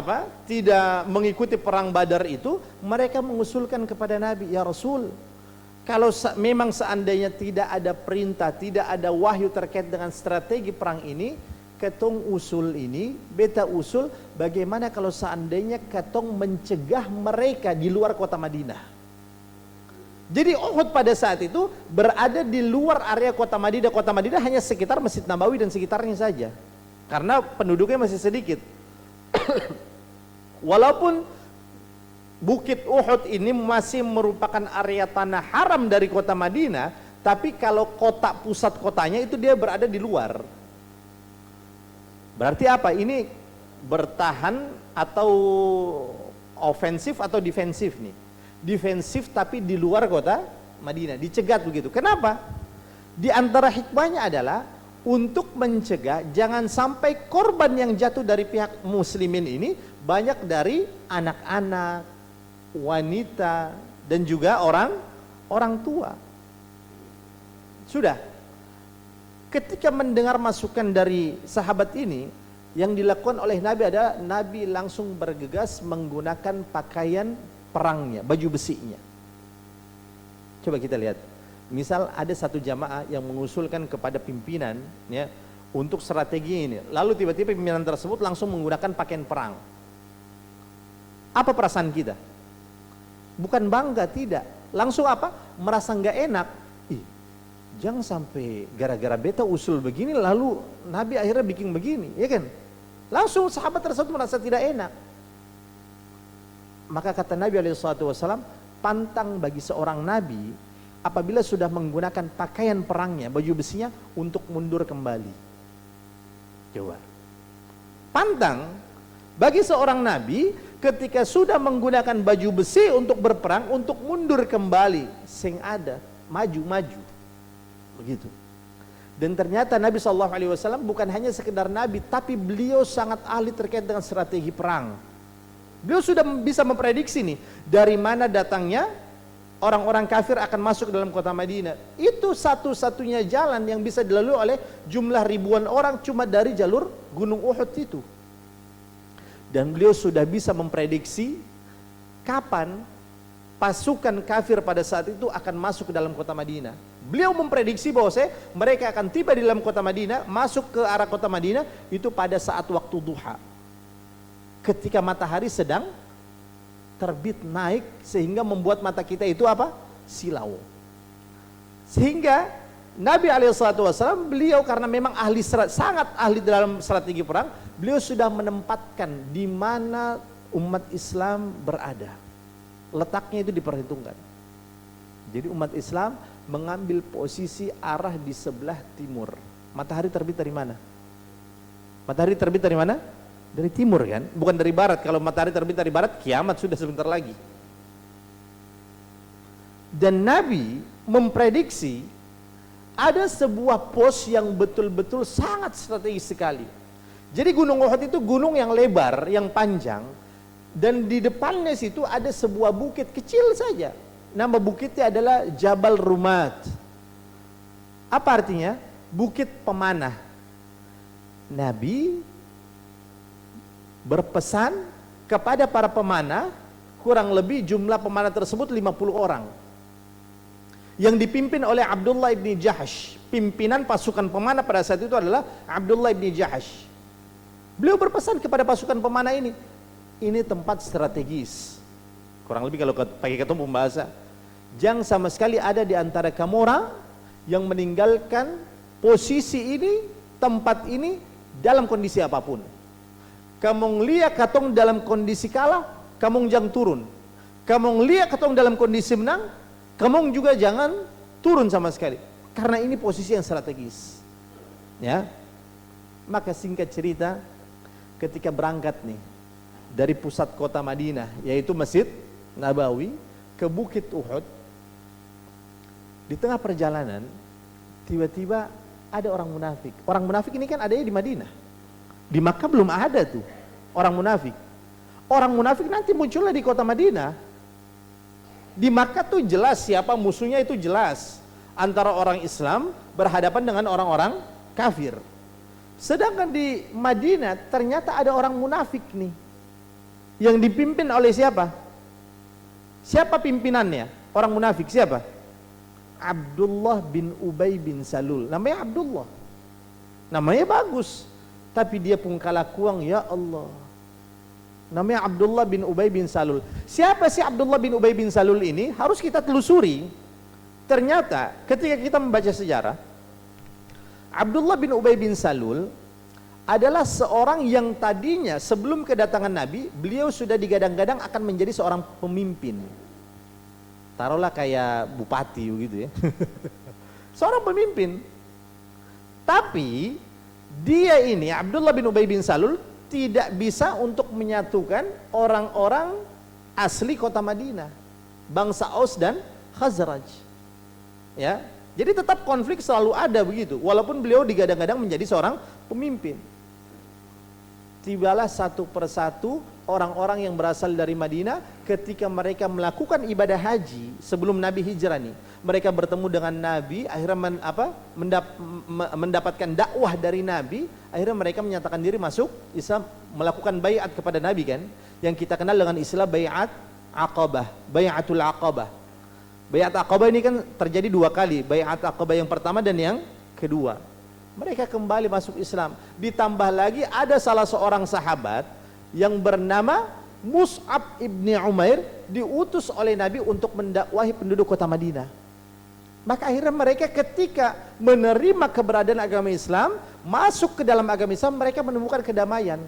mengikuti perang Badar itu, mereka mengusulkan kepada Nabi, ya Rasul, kalau memang seandainya tidak ada perintah, tidak ada wahyu terkait dengan strategi perang ini, ketong usul ini, beta usul, bagaimana kalau seandainya ketong mencegah mereka di luar kota Madinah. Jadi Uhud pada saat itu berada di luar area kota Madinah. Kota Madinah hanya sekitar Masjid Nabawi dan sekitarnya saja, karena penduduknya masih sedikit. Walaupun Bukit Uhud ini masih merupakan area tanah haram dari kota Madinah, tapi kalau pusat kotanya itu dia berada di luar. Berarti apa? Ini bertahan atau ofensif atau defensif nih? Defensif tapi di luar kota Madinah, dicegat begitu. Kenapa? Di antara hikmahnya adalah untuk mencegah jangan sampai korban yang jatuh dari pihak muslimin ini banyak dari anak-anak, wanita, dan juga orang tua. Sudah. Ketika mendengar masukan dari sahabat ini, yang dilakukan oleh Nabi adalah Nabi langsung bergegas menggunakan pakaian perangnya, baju besinya. Coba kita lihat. Misal ada satu jamaah yang mengusulkan kepada pimpinan ya untuk strategi ini. Lalu tiba-tiba pimpinan tersebut langsung menggunakan pakaian perang. Apa perasaan kita? Bukan bangga, tidak. Langsung apa? Merasa nggak enak. Jangan sampai gara-gara beta usul begini lalu Nabi akhirnya bikin begini, ya kan? Langsung sahabat tersebut merasa tidak enak. Maka kata Nabi SAW, pantang bagi seorang Nabi apabila sudah menggunakan pakaian perangnya, baju besinya, untuk mundur kembali. Coba. Pantang bagi seorang Nabi ketika sudah menggunakan baju besi untuk berperang, untuk mundur kembali. Sing ada, maju-maju. Begitu. Dan ternyata Nabi SAW bukan hanya sekedar Nabi, tapi beliau sangat ahli terkait dengan strategi perang. Beliau sudah bisa memprediksi nih dari mana datangnya orang-orang kafir akan masuk ke dalam kota Madinah. Itu satu-satunya jalan yang bisa dilalui oleh jumlah ribuan orang cuma dari jalur Gunung Uhud itu. Dan beliau sudah bisa memprediksi kapan pasukan kafir pada saat itu akan masuk ke dalam kota Madinah. Beliau memprediksi bahwa mereka akan tiba di dalam kota Madinah, masuk ke arah kota Madinah itu pada saat waktu duha. Ketika matahari sedang terbit naik sehingga membuat mata kita itu apa? Silau. Sehingga Nabi SAW beliau karena memang sangat ahli dalam strategi perang, beliau sudah menempatkan di mana umat Islam berada. Letaknya itu diperhitungkan. Jadi umat Islam mengambil posisi arah di sebelah timur. Matahari terbit dari mana? Matahari terbit dari mana? Dari timur kan? Bukan dari barat. Kalau matahari terbit dari barat, kiamat sudah sebentar lagi. Dan Nabi memprediksi ada sebuah pos yang betul-betul sangat strategis sekali. Jadi Gunung Uhud itu gunung yang lebar, yang panjang, dan di depannya situ ada sebuah bukit kecil saja. Nama bukitnya adalah Jabal Rumat. Apa artinya? Bukit pemanah. Nabi berpesan kepada para pemanah, kurang lebih jumlah pemanah tersebut 50 orang. Yang dipimpin oleh Abdullah ibn Jahash. Pimpinan pasukan pemanah pada saat itu adalah Abdullah ibn Jahash. Beliau berpesan kepada pasukan pemanah ini tempat strategis. Kurang lebih kalau pakai ketemu pembahasa, jangan sama sekali ada di antara kamu orang yang meninggalkan posisi ini, tempat ini dalam kondisi apapun. Kamu lihat katong dalam kondisi kalah, kamu jangan turun. Kamu lihat katong dalam kondisi menang, kamu juga jangan turun sama sekali. Karena ini posisi yang strategis. Ya. Maka singkat cerita, ketika berangkat nih dari pusat kota Madinah, yaitu Masjid Nabawi ke Bukit Uhud, di tengah perjalanan tiba-tiba ada orang munafik. Orang munafik ini kan adanya di Madinah. Di Makkah belum ada tuh orang munafik. Orang munafik nanti munculnya di kota Madinah. Di Makkah tuh jelas siapa musuhnya, itu jelas. Antara orang Islam berhadapan dengan orang-orang kafir. Sedangkan di Madinah ternyata ada orang munafik nih. Yang dipimpin oleh siapa? Siapa pimpinannya? Orang munafik siapa? Abdullah bin Ubay bin Salul. Namanya Abdullah. Namanya bagus. Tapi dia pun kalakuang, ya Allah. Namanya Abdullah bin Ubay bin Salul. Siapa sih Abdullah bin Ubay bin Salul ini? Harus kita telusuri. Ternyata ketika kita membaca sejarah, Abdullah bin Ubay bin Salul adalah seorang yang tadinya sebelum kedatangan Nabi, beliau sudah digadang-gadang akan menjadi seorang pemimpin. Taruhlah kayak bupati gitu ya. Seorang pemimpin. Tapi dia ini, Abdullah bin Ubay bin Salul, tidak bisa untuk menyatukan orang-orang asli kota Madinah, bangsa Aus dan Khazraj. Ya, jadi tetap konflik selalu ada begitu, walaupun beliau digadang-gadang menjadi seorang pemimpin. Tibalah satu persatu orang-orang yang berasal dari Madinah ketika mereka melakukan ibadah haji sebelum Nabi hijrah nih. Mereka bertemu dengan Nabi, akhirnya mendapatkan dakwah dari Nabi, akhirnya mereka menyatakan diri masuk Islam, melakukan baiat kepada Nabi kan, yang kita kenal dengan istilah baiat Aqabah, baiatul Aqabah. Baiat Aqabah ini kan terjadi dua kali, baiat Aqabah yang pertama dan yang kedua. Mereka kembali masuk Islam. Ditambah lagi ada salah seorang sahabat yang bernama Mus'ab ibni Umair, diutus oleh Nabi untuk mendakwahi penduduk kota Madinah. Maka akhirnya mereka ketika menerima keberadaan agama Islam, masuk ke dalam agama Islam, mereka menemukan kedamaian.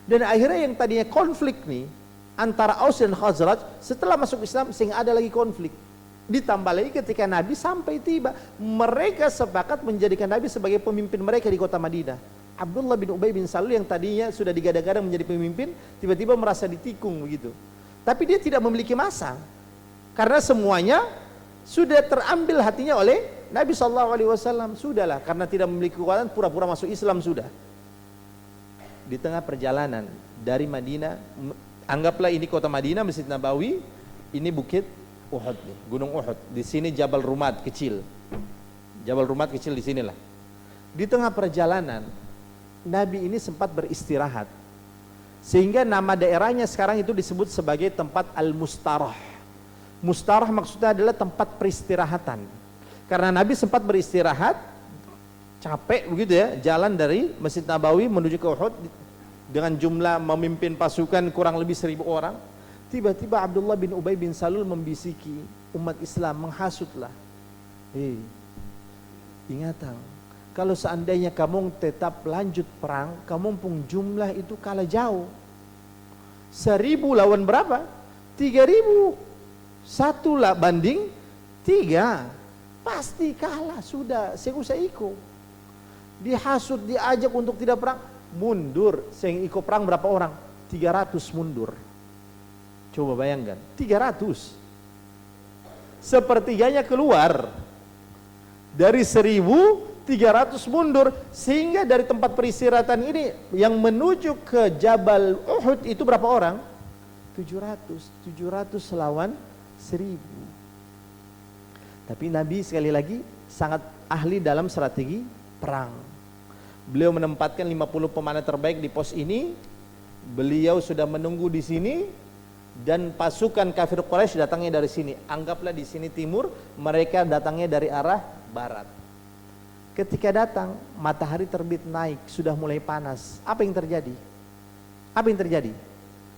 Dan akhirnya yang tadinya konflik nih antara Aus dan Khazraj, setelah masuk Islam sehingga ada lagi konflik. Ditambah lagi ketika Nabi sampai tiba, mereka sepakat menjadikan Nabi sebagai pemimpin mereka di kota Madinah. Abdullah bin Ubay bin Salul yang tadinya sudah digadang-gadang menjadi pemimpin, tiba-tiba merasa ditikung begitu. Tapi dia tidak memiliki masa, karena semuanya sudah terambil hatinya oleh Nabi SAW. Sudahlah, karena tidak memiliki kekuatan, pura-pura masuk Islam sudah. Di tengah perjalanan dari Madinah, anggaplah ini kota Madinah, Masjid Nabawi, ini bukit Uhud nih, Gunung Uhud. Di sini Jabal Rumad kecil. Jabal Rumad kecil di sinilah. Di tengah perjalanan, Nabi ini sempat beristirahat. Sehingga nama daerahnya sekarang itu disebut sebagai tempat Al-Mustarah. Mustarah maksudnya adalah tempat peristirahatan. Karena Nabi sempat beristirahat, capek begitu ya, jalan dari Masjid Nabawi menuju ke Uhud dengan jumlah memimpin pasukan kurang lebih 1000 orang. Tiba-tiba Abdullah bin Ubay bin Salul membisiki umat Islam, menghasutlah. Ingatan, kalau seandainya kamu tetap lanjut perang, kamu pun jumlah itu kalah jauh. 1000 lawan berapa? 3000. 1 lah banding 3. Pasti kalah sudah, saya usah ikut. Dihasut, diajak untuk tidak perang, mundur. Saya ikut perang berapa orang? 300 mundur. Coba bayangkan, 300. Sepertiganya keluar. Dari 1300 mundur, sehingga dari tempat peristirahatan ini yang menuju ke Jabal Uhud itu berapa orang? 700 lawan 1000. Tapi Nabi sekali lagi sangat ahli dalam strategi perang. Beliau menempatkan 50 pemanah terbaik di pos ini. Beliau sudah menunggu di sini. Dan pasukan kafir Quraisy datangnya dari sini. Anggaplah di sini timur, mereka datangnya dari arah barat. Ketika datang, matahari terbit naik, sudah mulai panas. Apa yang terjadi? Apa yang terjadi?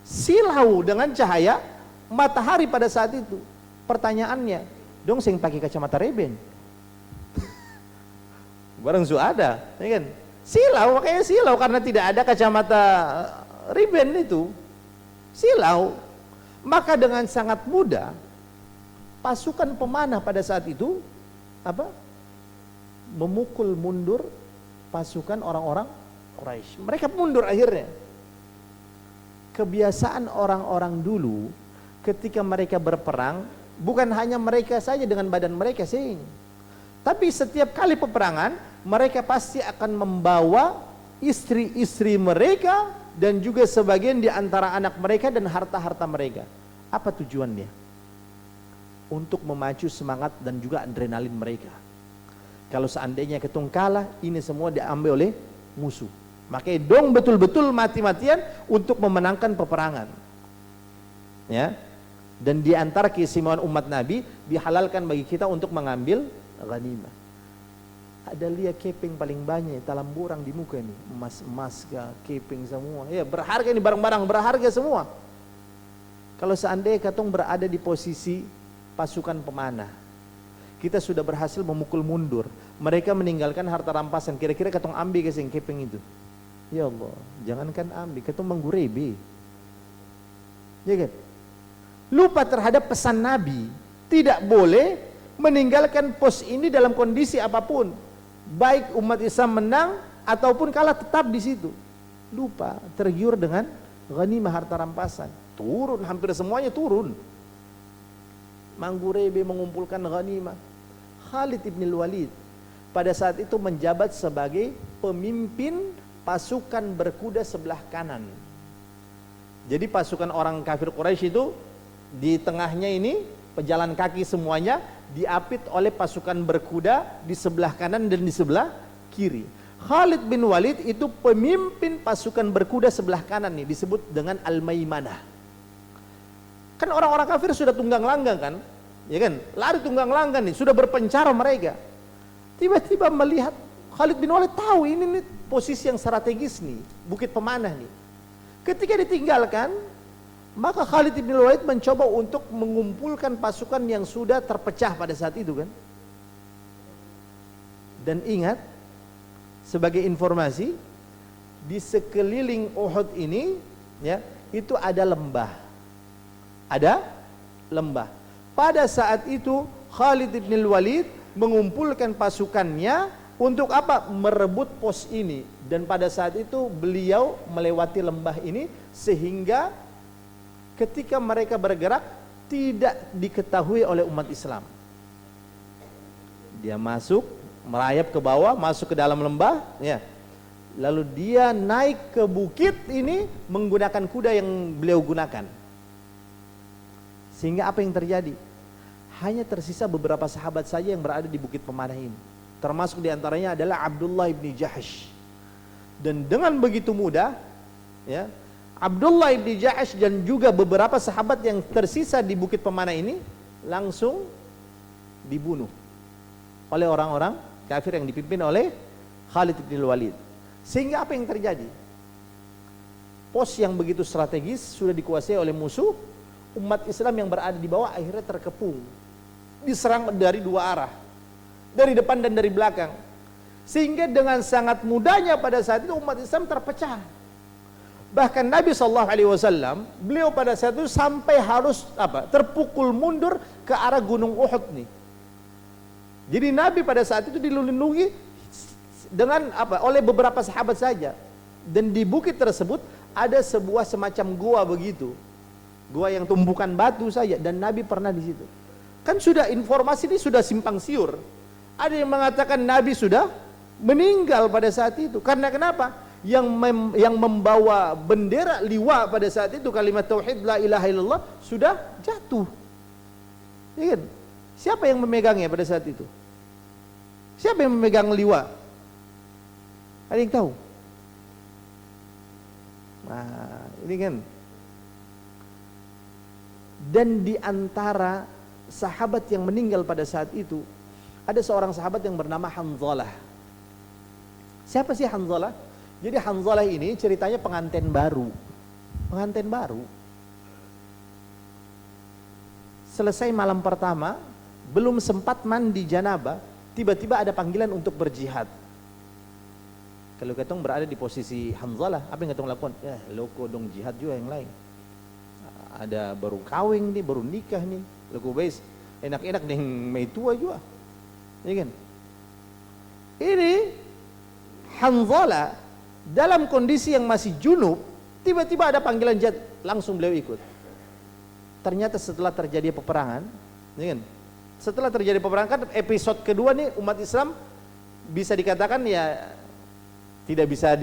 Silau dengan cahaya matahari pada saat itu. Pertanyaannya, dong sing pakai kacamata Ray-Ban. Barang su ada, ya kan? Silau, makanya silau karena tidak ada kacamata Ray-Ban itu. Silau. Maka dengan sangat mudah pasukan pemanah pada saat itu memukul mundur pasukan orang-orang Quraisy. Mereka mundur akhirnya. Kebiasaan orang-orang dulu ketika mereka berperang, bukan hanya mereka saja dengan badan mereka sing, tapi setiap kali peperangan mereka pasti akan membawa istri-istri mereka dan juga sebagian di antara anak mereka dan harta-harta mereka. Apa tujuannya? Untuk memacu semangat dan juga adrenalin mereka. Kalau seandainya ketung kalah, ini semua diambil oleh musuh. Makanya dong betul-betul mati-matian untuk memenangkan peperangan. Ya. Dan di antara keistimewaan umat Nabi, dihalalkan bagi kita untuk mengambil ghanimah. Ada lihat keping paling banyak, talam burang di muka ini, emas-emas keping semua. Ya, berharga ini, barang-barang berharga semua. Kalau seandainya katong berada di posisi pasukan pemanah, kita sudah berhasil memukul mundur, mereka meninggalkan harta rampasan, kira-kira katong ambil kesing keping itu. Ya Allah, jangankan ambil, katong menggurebe. Ya kan? Lupa terhadap pesan Nabi, tidak boleh meninggalkan pos ini dalam kondisi apapun, baik umat Islam menang ataupun kalah, tetap di situ. Lupa, tergiur dengan ghanimah harta rampasan, turun, hampir semuanya turun. Manggurebe mengumpulkan ghanimah. Khalid ibn Walid pada saat itu menjabat sebagai pemimpin pasukan berkuda sebelah kanan. Jadi pasukan orang kafir Quraisy itu di tengahnya ini pejalan kaki semuanya, diapit oleh pasukan berkuda di sebelah kanan dan di sebelah kiri. Khalid bin Walid itu pemimpin pasukan berkuda sebelah kanan nih, disebut dengan Al-Maimanah. Kan orang-orang kafir sudah tunggang langgang kan, ya kan, lari tunggang langgang nih, sudah berpencar mereka. Tiba-tiba melihat Khalid bin Walid, tahu ini nih posisi yang strategis nih, Bukit Pemanah nih. Ketika ditinggalkan, maka Khalid bin Walid mencoba untuk mengumpulkan pasukan yang sudah terpecah pada saat itu kan. Dan ingat, sebagai informasi, di sekeliling Uhud ini ya, itu ada lembah. Ada lembah. Pada saat itu Khalid bin Walid mengumpulkan pasukannya untuk apa? Merebut pos ini. Dan pada saat itu beliau melewati lembah ini sehingga ketika mereka bergerak tidak diketahui oleh umat Islam. Dia masuk, merayap ke bawah, masuk ke dalam lembah, ya. Lalu dia naik ke bukit ini menggunakan kuda yang beliau gunakan. Sehingga apa yang terjadi? Hanya tersisa beberapa sahabat saja yang berada di Bukit Pemanah ini. Termasuk diantaranya adalah Abdullah bin Jahsh. Dan dengan begitu mudah, ya, Abdullah bin Jahsh dan juga beberapa sahabat yang tersisa di Bukit Pemanah ini langsung dibunuh oleh orang-orang kafir yang dipimpin oleh Khalid bin Walid. Sehingga apa yang terjadi? Pos yang begitu strategis sudah dikuasai oleh musuh. Umat Islam yang berada di bawah akhirnya terkepung, diserang dari dua arah, dari depan dan dari belakang. Sehingga dengan sangat mudahnya pada saat itu umat Islam terpecah. Bahkan Nabi SAW, beliau pada saat itu sampai harus terpukul mundur ke arah Gunung Uhud nih. Jadi Nabi pada saat itu dilindungi dengan oleh beberapa sahabat saja. Dan di bukit tersebut ada sebuah semacam gua begitu, gua yang tumbukan batu saja, dan Nabi pernah di situ. Kan sudah informasi ini sudah simpang siur. Ada yang mengatakan Nabi sudah meninggal pada saat itu. Karena kenapa? Yang membawa bendera liwa pada saat itu, kalimat tauhid la ilaha illallah, sudah jatuh. Ya kan? Siapa yang memegangnya pada saat itu? Siapa yang memegang liwa? Ada yang tahu? Nah, ini kan. Dan di antara sahabat yang meninggal pada saat itu, ada seorang sahabat yang bernama Hanzalah. Siapa sih Hanzalah? Jadi Hanzalah ini ceritanya pengantin baru. Pengantin baru. Selesai malam pertama, belum sempat mandi janabah, tiba-tiba ada panggilan untuk berjihad. Kalau ketong berada di posisi Hanzalah, apa yang ketong lakukan? Ya, loko dong, jihad juga yang lain. Ada baru kawin nih, baru nikah nih, lagu base enak-enak nih, may tua juga, ya kan? Ini Hanzalah dalam kondisi yang masih junub, tiba-tiba ada panggilan jihad, langsung beliau ikut. Ternyata setelah terjadi peperangan, ya kan? Setelah terjadi peperangan, kan episode kedua nih umat Islam bisa dikatakan ya tidak bisa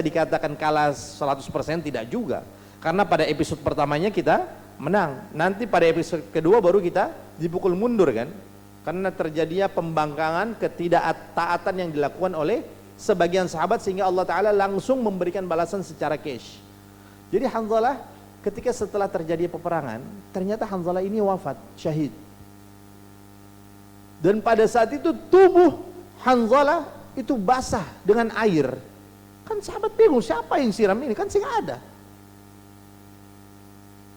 dikatakan kalah 100%, tidak juga. Karena pada episode pertamanya kita menang. Nanti pada episode kedua baru kita dipukul mundur kan? Karena terjadinya pembangkangan, ketidaktaatan yang dilakukan oleh sebagian sahabat sehingga Allah Ta'ala langsung memberikan balasan secara cash. Jadi Hanzalah ketika setelah terjadi peperangan, ternyata Hanzalah ini wafat, syahid. Dan pada saat itu tubuh Hanzalah itu basah dengan air. Kan sahabat bingung, siapa yang siram ini? Kan sih nggak ada.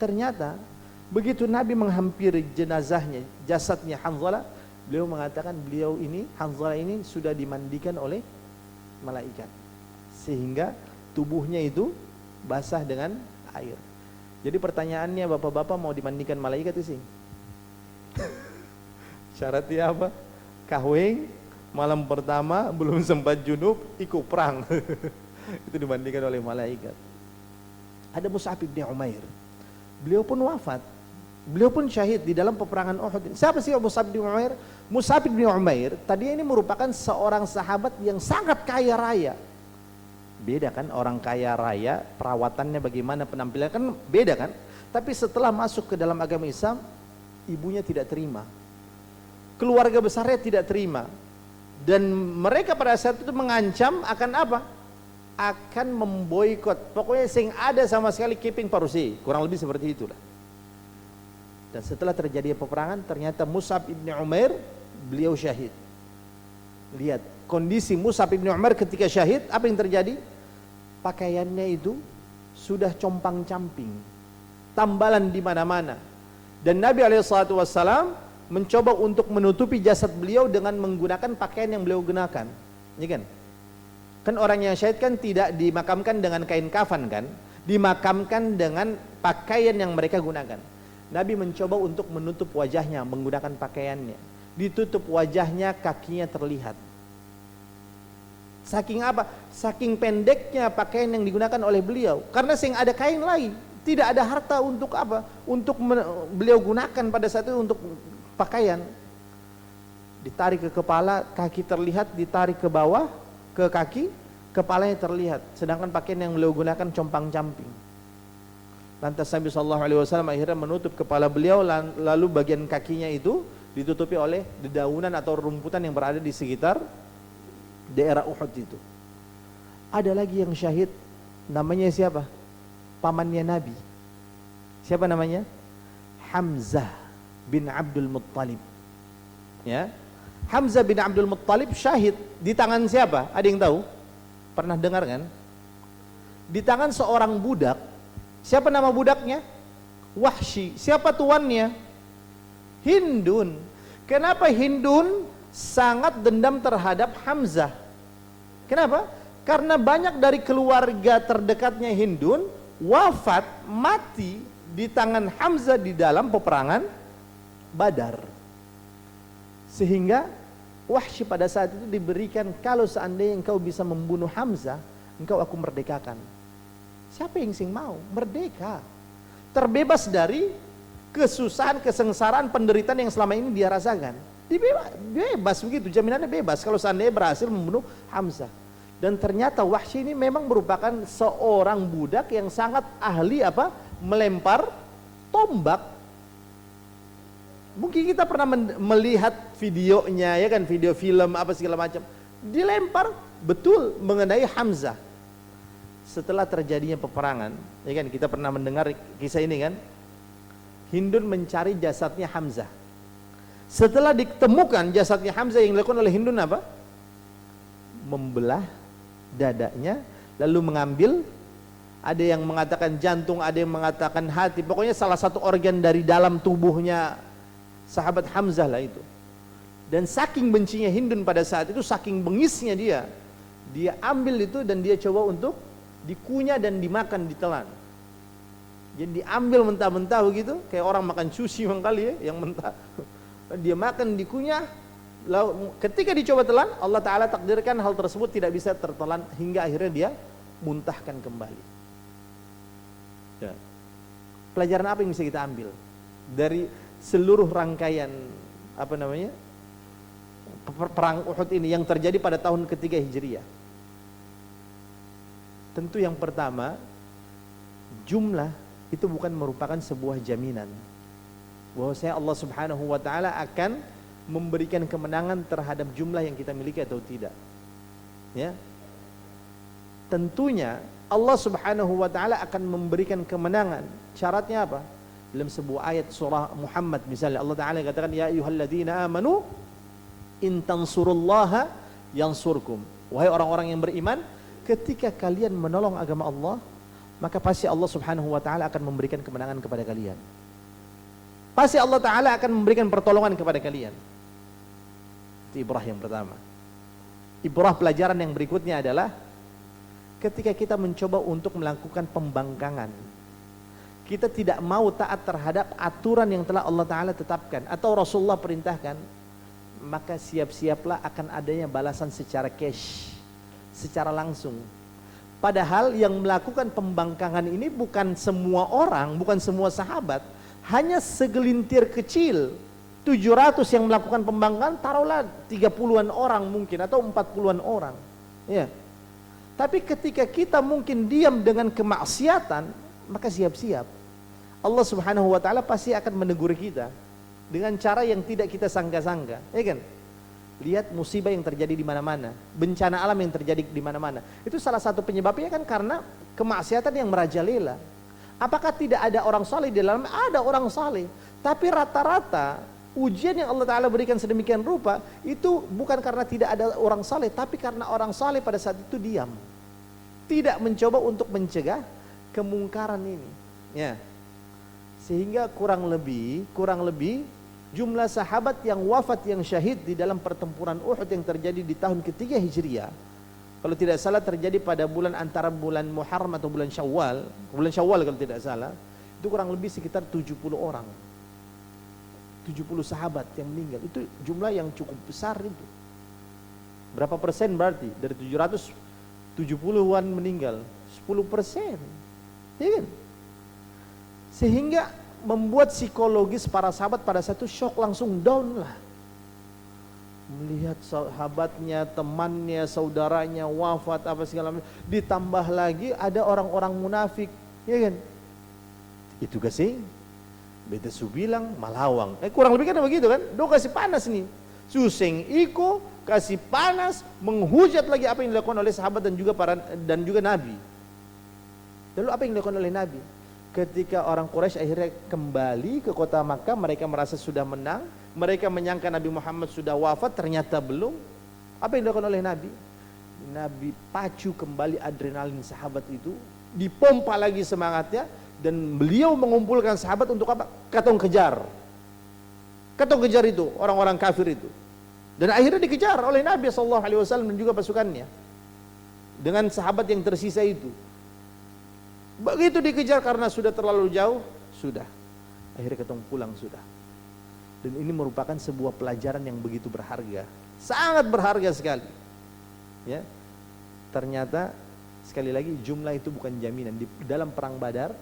Ternyata begitu Nabi menghampiri jenazahnya, jasadnya Hanzalah, beliau mengatakan Hanzalah ini sudah dimandikan oleh malaikat. Sehingga tubuhnya itu basah dengan air. Jadi pertanyaannya, bapak-bapak mau dimandikan malaikat sih? Syaratnya apa? Kahwin, malam pertama belum sempat junub, ikut perang. Itu dimandikan oleh malaikat. Ada Mus'ab bin Umair. Beliau pun wafat. Beliau pun syahid di dalam peperangan Uhud. Siapa sih Mus'ab bin Umair? Mus'ab bin Umair tadinya ini merupakan seorang sahabat yang sangat kaya raya. Beda kan, orang kaya raya, perawatannya bagaimana, penampilan kan beda kan. Tapi setelah masuk ke dalam agama Islam, ibunya tidak terima, keluarga besarnya tidak terima, dan mereka pada saat itu mengancam akan apa? Akan memboikot. Pokoknya sing ada sama sekali keeping parusi, kurang lebih seperti itulah. Dan setelah terjadi peperangan, ternyata Mus'ab bin Umair beliau syahid. Lihat kondisi Mus'ab bin Umair ketika syahid, apa yang terjadi? Pakaiannya itu sudah compang-camping, tambalan di mana-mana. Dan Nabi SAW mencoba untuk menutupi jasad beliau dengan menggunakan pakaian yang beliau gunakan. Ya kan? Kan orang yang syahid kan tidak dimakamkan dengan kain kafan kan? Dimakamkan dengan pakaian yang mereka gunakan. Nabi mencoba untuk menutup wajahnya menggunakan pakaiannya. Ditutup wajahnya, kakinya terlihat. Saking apa? Saking pendeknya pakaian yang digunakan oleh beliau. Karena sing ada kain lain, tidak ada harta untuk apa? Untuk beliau gunakan pada saat itu untuk pakaian. Ditarik ke kepala, kaki terlihat, ditarik ke bawah, ke kaki, kepalanya terlihat. Sedangkan pakaian yang beliau gunakan compang-camping. Lantas Nabi SAW akhirnya menutup kepala beliau, lalu bagian kakinya itu ditutupi oleh dedaunan atau rumputan yang berada di sekitar daerah Uhud itu. Ada lagi yang syahid, namanya siapa? Pamannya Nabi. Siapa namanya? Hamzah bin Abdul Muttalib. Ya, Hamzah bin Abdul Muttalib syahid di tangan siapa? Ada yang tahu? Pernah dengar kan? Di tangan seorang budak. Siapa nama budaknya? Wahsy. Siapa tuannya? Hindun. Kenapa Hindun sangat dendam terhadap Hamzah? Kenapa? Karena banyak dari keluarga terdekatnya Hindun wafat, mati di tangan Hamzah di dalam peperangan Badar. Sehingga Wahsy pada saat itu diberikan, kalau seandainya engkau bisa membunuh Hamzah, engkau aku merdekakan. Siapa yang sing mau? Merdeka. Terbebas dari kesusahan, kesengsaraan, penderitaan yang selama ini dia rasakan. Bebas begitu, jaminannya bebas kalau seandainya berhasil membunuh Hamzah. Dan ternyata Wahsy ini memang merupakan seorang budak yang sangat ahli apa? Melempar tombak. Mungkin kita pernah melihat videonya ya kan, video film apa segala macam. Dilempar betul mengenai Hamzah. Setelah terjadinya peperangan, ya kan, kita pernah mendengar kisah ini kan. Hindun mencari jasadnya Hamzah. Setelah ditemukan jasadnya Hamzah, yang dilakukan oleh Hindun apa? Membelah dadanya, lalu mengambil, ada yang mengatakan jantung, ada yang mengatakan hati, pokoknya salah satu organ dari dalam tubuhnya sahabat Hamzah lah itu. Dan saking bencinya Hindun pada saat itu, saking bengisnya dia ambil itu dan dia coba untuk dikunyah dan dimakan, ditelan. Jadi diambil mentah-mentah begitu, kayak orang makan sushi kali ya, yang mentah. Dia makan, dikunyah, ketika dicoba telan, Allah Ta'ala takdirkan hal tersebut tidak bisa tertelan hingga akhirnya dia muntahkan kembali. Ya. Pelajaran apa yang bisa kita ambil dari seluruh rangkaian perang Uhud ini yang terjadi pada tahun ketiga Hijriah? Tentu yang pertama, jumlah itu bukan merupakan sebuah jaminan bahwasanya Allah Subhanahu wa taala akan memberikan kemenangan terhadap jumlah yang kita miliki atau tidak. Ya. Tentunya Allah Subhanahu wa taala akan memberikan kemenangan. Syaratnya apa? Dalam sebuah ayat surah Muhammad misalnya Allah Taala katakan, ya ayyuhalladzina amanu in tansurullaha yansurkum. Wahai orang-orang yang beriman, ketika kalian menolong agama Allah, maka pasti Allah Subhanahu wa taala akan memberikan kemenangan kepada kalian. Pasti Allah Ta'ala akan memberikan pertolongan kepada kalian. Itu ibrah yang pertama. Ibrah pelajaran yang berikutnya adalah ketika kita mencoba untuk melakukan pembangkangan, kita tidak mau taat terhadap aturan yang telah Allah Ta'ala tetapkan atau Rasulullah perintahkan, maka siap-siaplah akan adanya balasan secara cash, secara langsung. Padahal yang melakukan pembangkangan ini bukan semua orang, bukan semua sahabat, hanya segelintir kecil. 700 yang melakukan pembangkangan, taruhlah 30-an orang mungkin atau 40-an orang. Ya. Tapi ketika kita mungkin diam dengan kemaksiatan, maka siap-siap Allah Subhanahu wa taala pasti akan menegur kita dengan cara yang tidak kita sangka-sangka, ya kan? Lihat musibah yang terjadi di mana-mana, bencana alam yang terjadi di mana-mana. Itu salah satu penyebabnya kan karena kemaksiatan yang merajalela. Apakah tidak ada orang saleh di dalam? Ada orang saleh. Tapi rata-rata ujian yang Allah Ta'ala berikan sedemikian rupa itu bukan karena tidak ada orang saleh, tapi karena orang saleh pada saat itu diam, tidak mencoba untuk mencegah kemungkaran ini. Ya. Sehingga kurang lebih jumlah sahabat yang wafat, yang syahid di dalam pertempuran Uhud yang terjadi di tahun ketiga Hijriah, kalau tidak salah terjadi pada antara bulan Muharram atau bulan Syawal kalau tidak salah, itu kurang lebih sekitar 70 orang. 70 sahabat yang meninggal. Itu jumlah yang cukup besar itu. Berapa persen berarti? Dari 770-an meninggal, 10%. Ya kan? Sehingga membuat psikologis para sahabat pada satu shock, langsung down lah. Melihat sahabatnya, temannya, saudaranya wafat apa segala macam, ditambah lagi ada orang-orang munafik, ya kan? Itu kasih beta su bilang malawang. Kurang lebih kan begitu kan? Do kasih panas nih. Suseng iko kasih panas, menghujat lagi apa yang dilakukan oleh sahabat dan juga Nabi. Lalu apa yang dilakukan oleh Nabi? Ketika orang Quraisy akhirnya kembali ke kota Makkah, mereka merasa sudah menang. Mereka menyangka Nabi Muhammad sudah wafat, ternyata belum. Apa yang dilakukan oleh Nabi? Nabi pacu kembali adrenalin sahabat itu, dipompa lagi semangatnya, dan beliau mengumpulkan sahabat untuk apa? Katong kejar itu orang-orang kafir itu. Dan akhirnya dikejar oleh Nabi SAW dan juga pasukannya dengan sahabat yang tersisa itu. Begitu dikejar karena sudah terlalu jauh, sudah akhirnya ketemu pulang sudah. Dan ini merupakan sebuah pelajaran yang begitu berharga, sangat berharga sekali. Ya, ternyata sekali lagi jumlah itu bukan jaminan. Di dalam perang Badar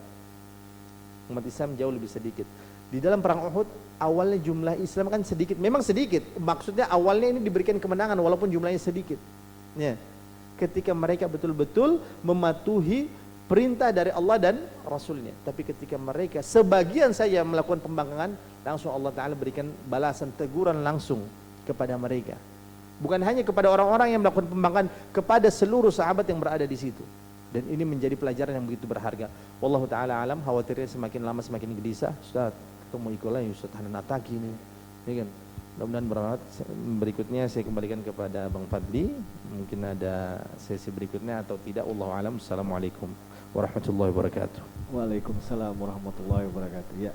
umat Islam jauh lebih sedikit. Di dalam perang Uhud awalnya jumlah Islam kan sedikit, memang sedikit. Maksudnya awalnya ini diberikan kemenangan walaupun jumlahnya sedikit. Ya, ketika mereka betul-betul mematuhi perintah dari Allah dan Rasulnya. Tapi ketika mereka sebagian saja melakukan pembangkangan, langsung Allah Ta'ala berikan balasan teguran langsung kepada mereka. Bukan hanya kepada orang-orang yang melakukan pembangkangan, kepada seluruh sahabat yang berada di situ. Dan ini menjadi pelajaran yang begitu berharga. Wallahu Ta'ala alam, khawatirnya semakin lama semakin gelisah. Ustaz, ketemu ikolah Ustaz Hanan Ataki ini. Ya kan? Mudah-mudahan bermanfaat. Berikutnya saya kembalikan kepada Bang Fadli. Mungkin ada sesi berikutnya atau tidak. Wallahu alam. Assalamualaikum warahmatullahi wabarakatuh. Waalaikumsalam warahmatullahi wabarakatuh. Ya,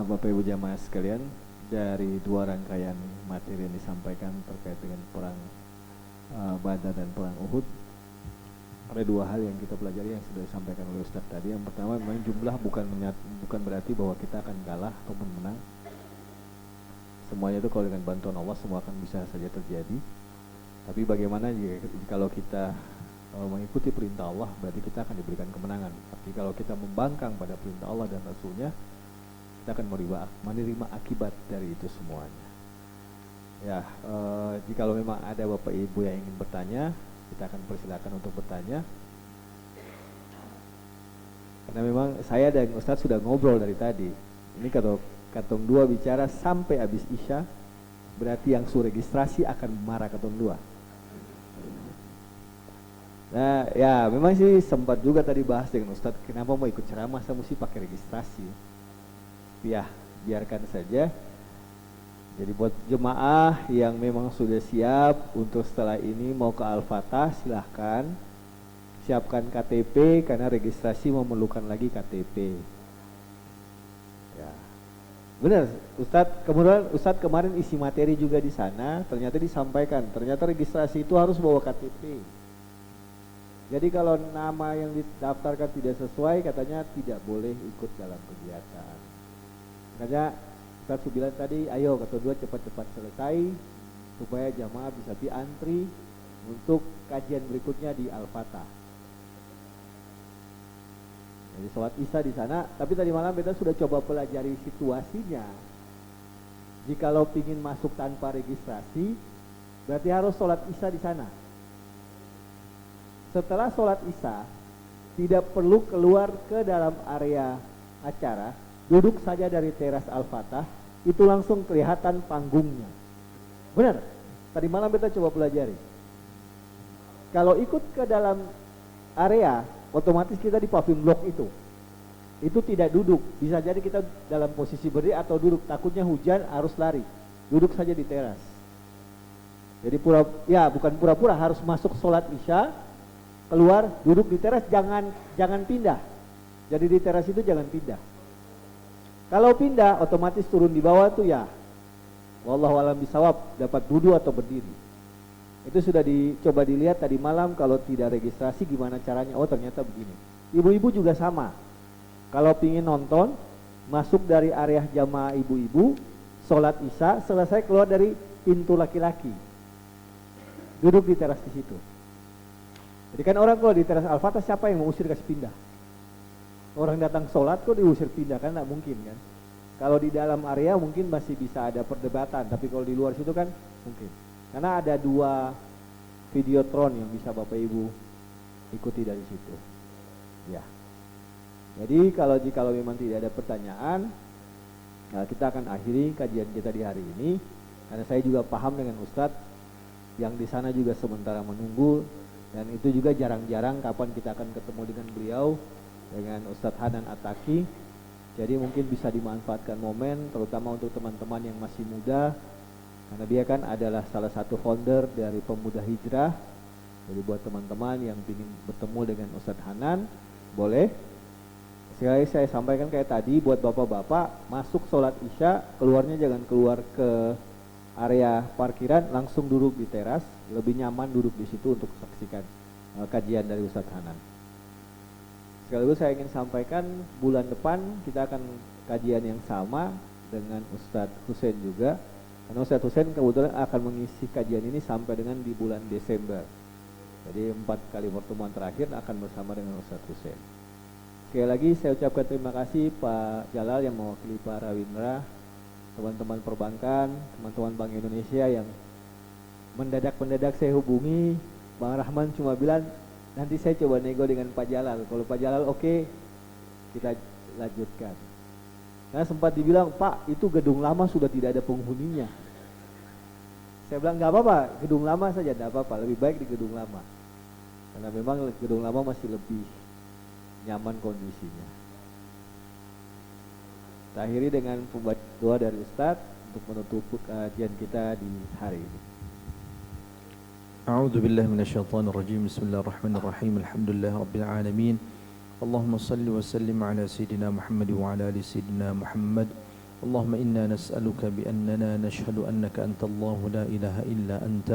Bapak Ibu jamaah sekalian, dari dua rangkaian materi yang disampaikan terkait dengan perang Badar dan perang Uhud, ada dua hal yang kita pelajari yang sudah disampaikan oleh Ustaz tadi. Yang pertama, memang jumlah bukan berarti bahwa kita akan kalah ataupun menang. semuanya itu kalau dengan bantuan Allah semua akan bisa saja terjadi. Tapi bagaimana kalau kita mengikuti perintah Allah, berarti kita akan diberikan kemenangan. Tapi kalau kita membangkang pada perintah Allah dan Rasulnya, kita akan menerima akibat dari itu semuanya. Ya, jikalau memang ada Bapak Ibu yang ingin bertanya, kita akan persilakan untuk bertanya. Karena memang saya dan Ustadz sudah ngobrol dari tadi. Ini kalau katong dua bicara sampai habis Isya, berarti yang suruh registrasi akan marah katong dua. Nah, ya memang sih sempat juga tadi bahas dengan Ustadz, kenapa mau ikut ceramah saya mesti pakai registrasi. Ya, biarkan saja. Jadi buat jemaah yang memang sudah siap untuk setelah ini mau ke Al-Fatah, silahkan siapkan KTP karena registrasi memerlukan lagi KTP. Ya, benar, Ustadz kemarin isi materi juga di sana, ternyata disampaikan, ternyata registrasi itu harus bawa KTP. Jadi kalau nama yang didaftarkan tidak sesuai, katanya tidak boleh ikut dalam kegiatan. Makanya Ustadz bilang tadi, ayo kata dua cepat-cepat selesai supaya jamaah bisa antri untuk kajian berikutnya di Al-Fatah. Jadi sholat Isya di sana, tapi tadi malam kita sudah coba pelajari situasinya. Jikalau pingin masuk tanpa registrasi, berarti harus sholat Isya di sana. Setelah sholat Isya, tidak perlu keluar ke dalam area acara, duduk saja dari teras Al-Fatah, itu langsung kelihatan panggungnya. Benar, tadi malam kita coba pelajari. Kalau ikut ke dalam area, otomatis kita di paving block itu tidak duduk, bisa jadi kita dalam posisi berdiri atau duduk, takutnya hujan harus lari, duduk saja di teras. Jadi bukan pura-pura, harus masuk sholat Isya, keluar duduk di teras, jangan pindah. Jadi di teras itu jangan pindah. Kalau pindah otomatis turun di bawah tuh ya wallahu alam bisawab, dapat duduk atau berdiri. Itu sudah dicoba dilihat tadi malam, kalau tidak registrasi gimana caranya. Oh ternyata begini. Ibu-ibu juga sama. Kalau pingin nonton, masuk dari area jamaah ibu-ibu, sholat Isya, selesai keluar dari pintu laki-laki, duduk di teras di situ. Jadi kan orang kalau di teras Al-Fatah siapa yang mengusir kasih pindah? Orang datang sholat kok diusir pindah, kan tidak mungkin kan. Kalau di dalam area mungkin masih bisa ada perdebatan, tapi kalau di luar situ kan mungkin. Karena ada 2 videotron yang bisa Bapak Ibu ikuti dari situ. Ya. Jadi kalau memang tidak ada pertanyaan, nah kita akan akhiri kajian kita di hari ini. Karena saya juga paham dengan Ustadz yang di sana juga sementara menunggu, dan itu juga jarang-jarang kapan kita akan ketemu dengan beliau, dengan Ustadz Hanan Ataki. Jadi mungkin bisa dimanfaatkan momen, terutama untuk teman-teman yang masih muda, karena dia kan adalah salah satu founder dari Pemuda Hijrah. Jadi buat teman-teman yang ingin bertemu dengan Ustadz Hanan, boleh. Sekali saya sampaikan kayak tadi, buat bapak-bapak masuk sholat Isya, keluarnya jangan keluar ke area parkiran, langsung duduk di teras, lebih nyaman duduk di situ untuk saksikan kajian dari Ustadz Hanan. Sekaligus saya ingin sampaikan, bulan depan kita akan kajian yang sama dengan Ustadz Husain juga. Karena Ustadz Husain kebetulan akan mengisi kajian ini sampai dengan di bulan Desember. Jadi 4 kali pertemuan terakhir akan bersama dengan Ustadz Husain. Sekali lagi saya ucapkan terima kasih Pak Jalal yang mewakili Pak Rawindra, teman-teman perbankan, teman-teman Bank Indonesia yang mendadak saya hubungi. Bang Rahman cuma bilang, nanti saya coba nego dengan Pak Jalal. Kalau Pak Jalal oke, kita lanjutkan. Karena sempat dibilang, Pak itu gedung lama sudah tidak ada penghuninya. Saya bilang nggak apa-apa, gedung lama saja tidak apa-apa, lebih baik di gedung lama. Karena memang gedung lama masih lebih nyaman kondisinya. Kita akhiri dengan pembacaan doa dari Ustadz untuk menutup kajian kita di hari ini. أعوذ بالله من الشيطان الرجيم بسم الله الرحمن الرحيم الحمد لله رب العالمين اللهم صل وسلم على سيدنا محمد وعلى آل سيدنا محمد اللهم إنا نسألك بأننا نشهد أنك أنت الله لا إله إلا أنت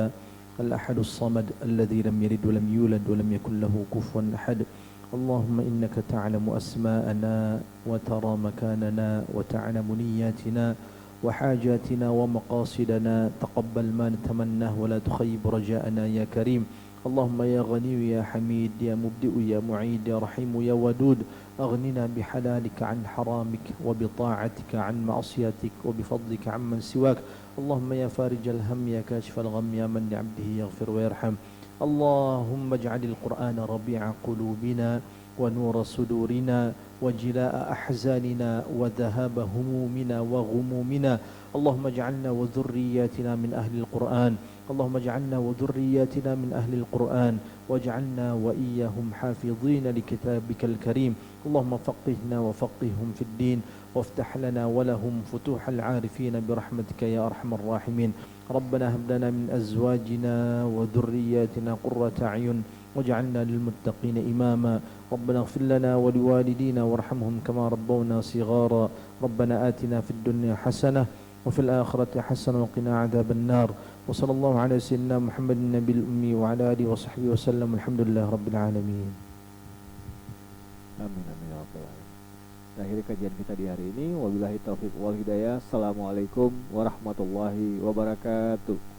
الأحد الصمد الذي لم يلد ولم يولد ولم يكن له كفوا أحد اللهم إنك تعلم أسماءنا وترى مكاننا وتعلم نياتنا وحاجاتنا ومقاصدنا. تقبل ما نتمناه ولا تخيب رجاءنا يا كريم. اللهم يا غني يا حميد يا مبدئ يا معيد يا رحيم يا ودود، أغننا بحلالك عن حرامك، وبطاعتك عن معصيتك، وبفضلك عمن سواك. اللهم يا فارج الهم يا كاشف الغم يا من لعبده يغفر ويرحم. اللهم اجعل القرآن ربيع قلوبنا ونور صدورنا وجلاء أحزاننا وذهاب همومنا وغمومنا. اللهم اجعلنا وذرياتنا من أهل القرآن. اللهم اجعلنا وذرياتنا من أهل القرآن، واجعلنا وإياهم حافظين لكتابك الكريم. اللهم فقهنا وفقههم في الدين، وافتح لنا ولهم فتوح العارفين برحمتك يا أرحم الراحمين. ربنا هب لنا من أزواجنا وذرياتنا قرة أعين واجعلنا للمتقين إماما. ربنا اغفر لنا ولوالدينا وارحمهم كما ربونا صغارا. ربنا آتنا في الدنيا حسنة وفي الآخرة حسنة وقنا عذاب النار. وصلى الله على سيدنا محمد النبي الأمي وعلى آله وصحبه وسلم. الحمد لله رب العالمين. Amin amin ya rabbal alamin. Akhiri kajian kita di hari ini. Wabillahi taufiq wal hidayah. Assalamualaikum warahmatullahi wabarakatuh.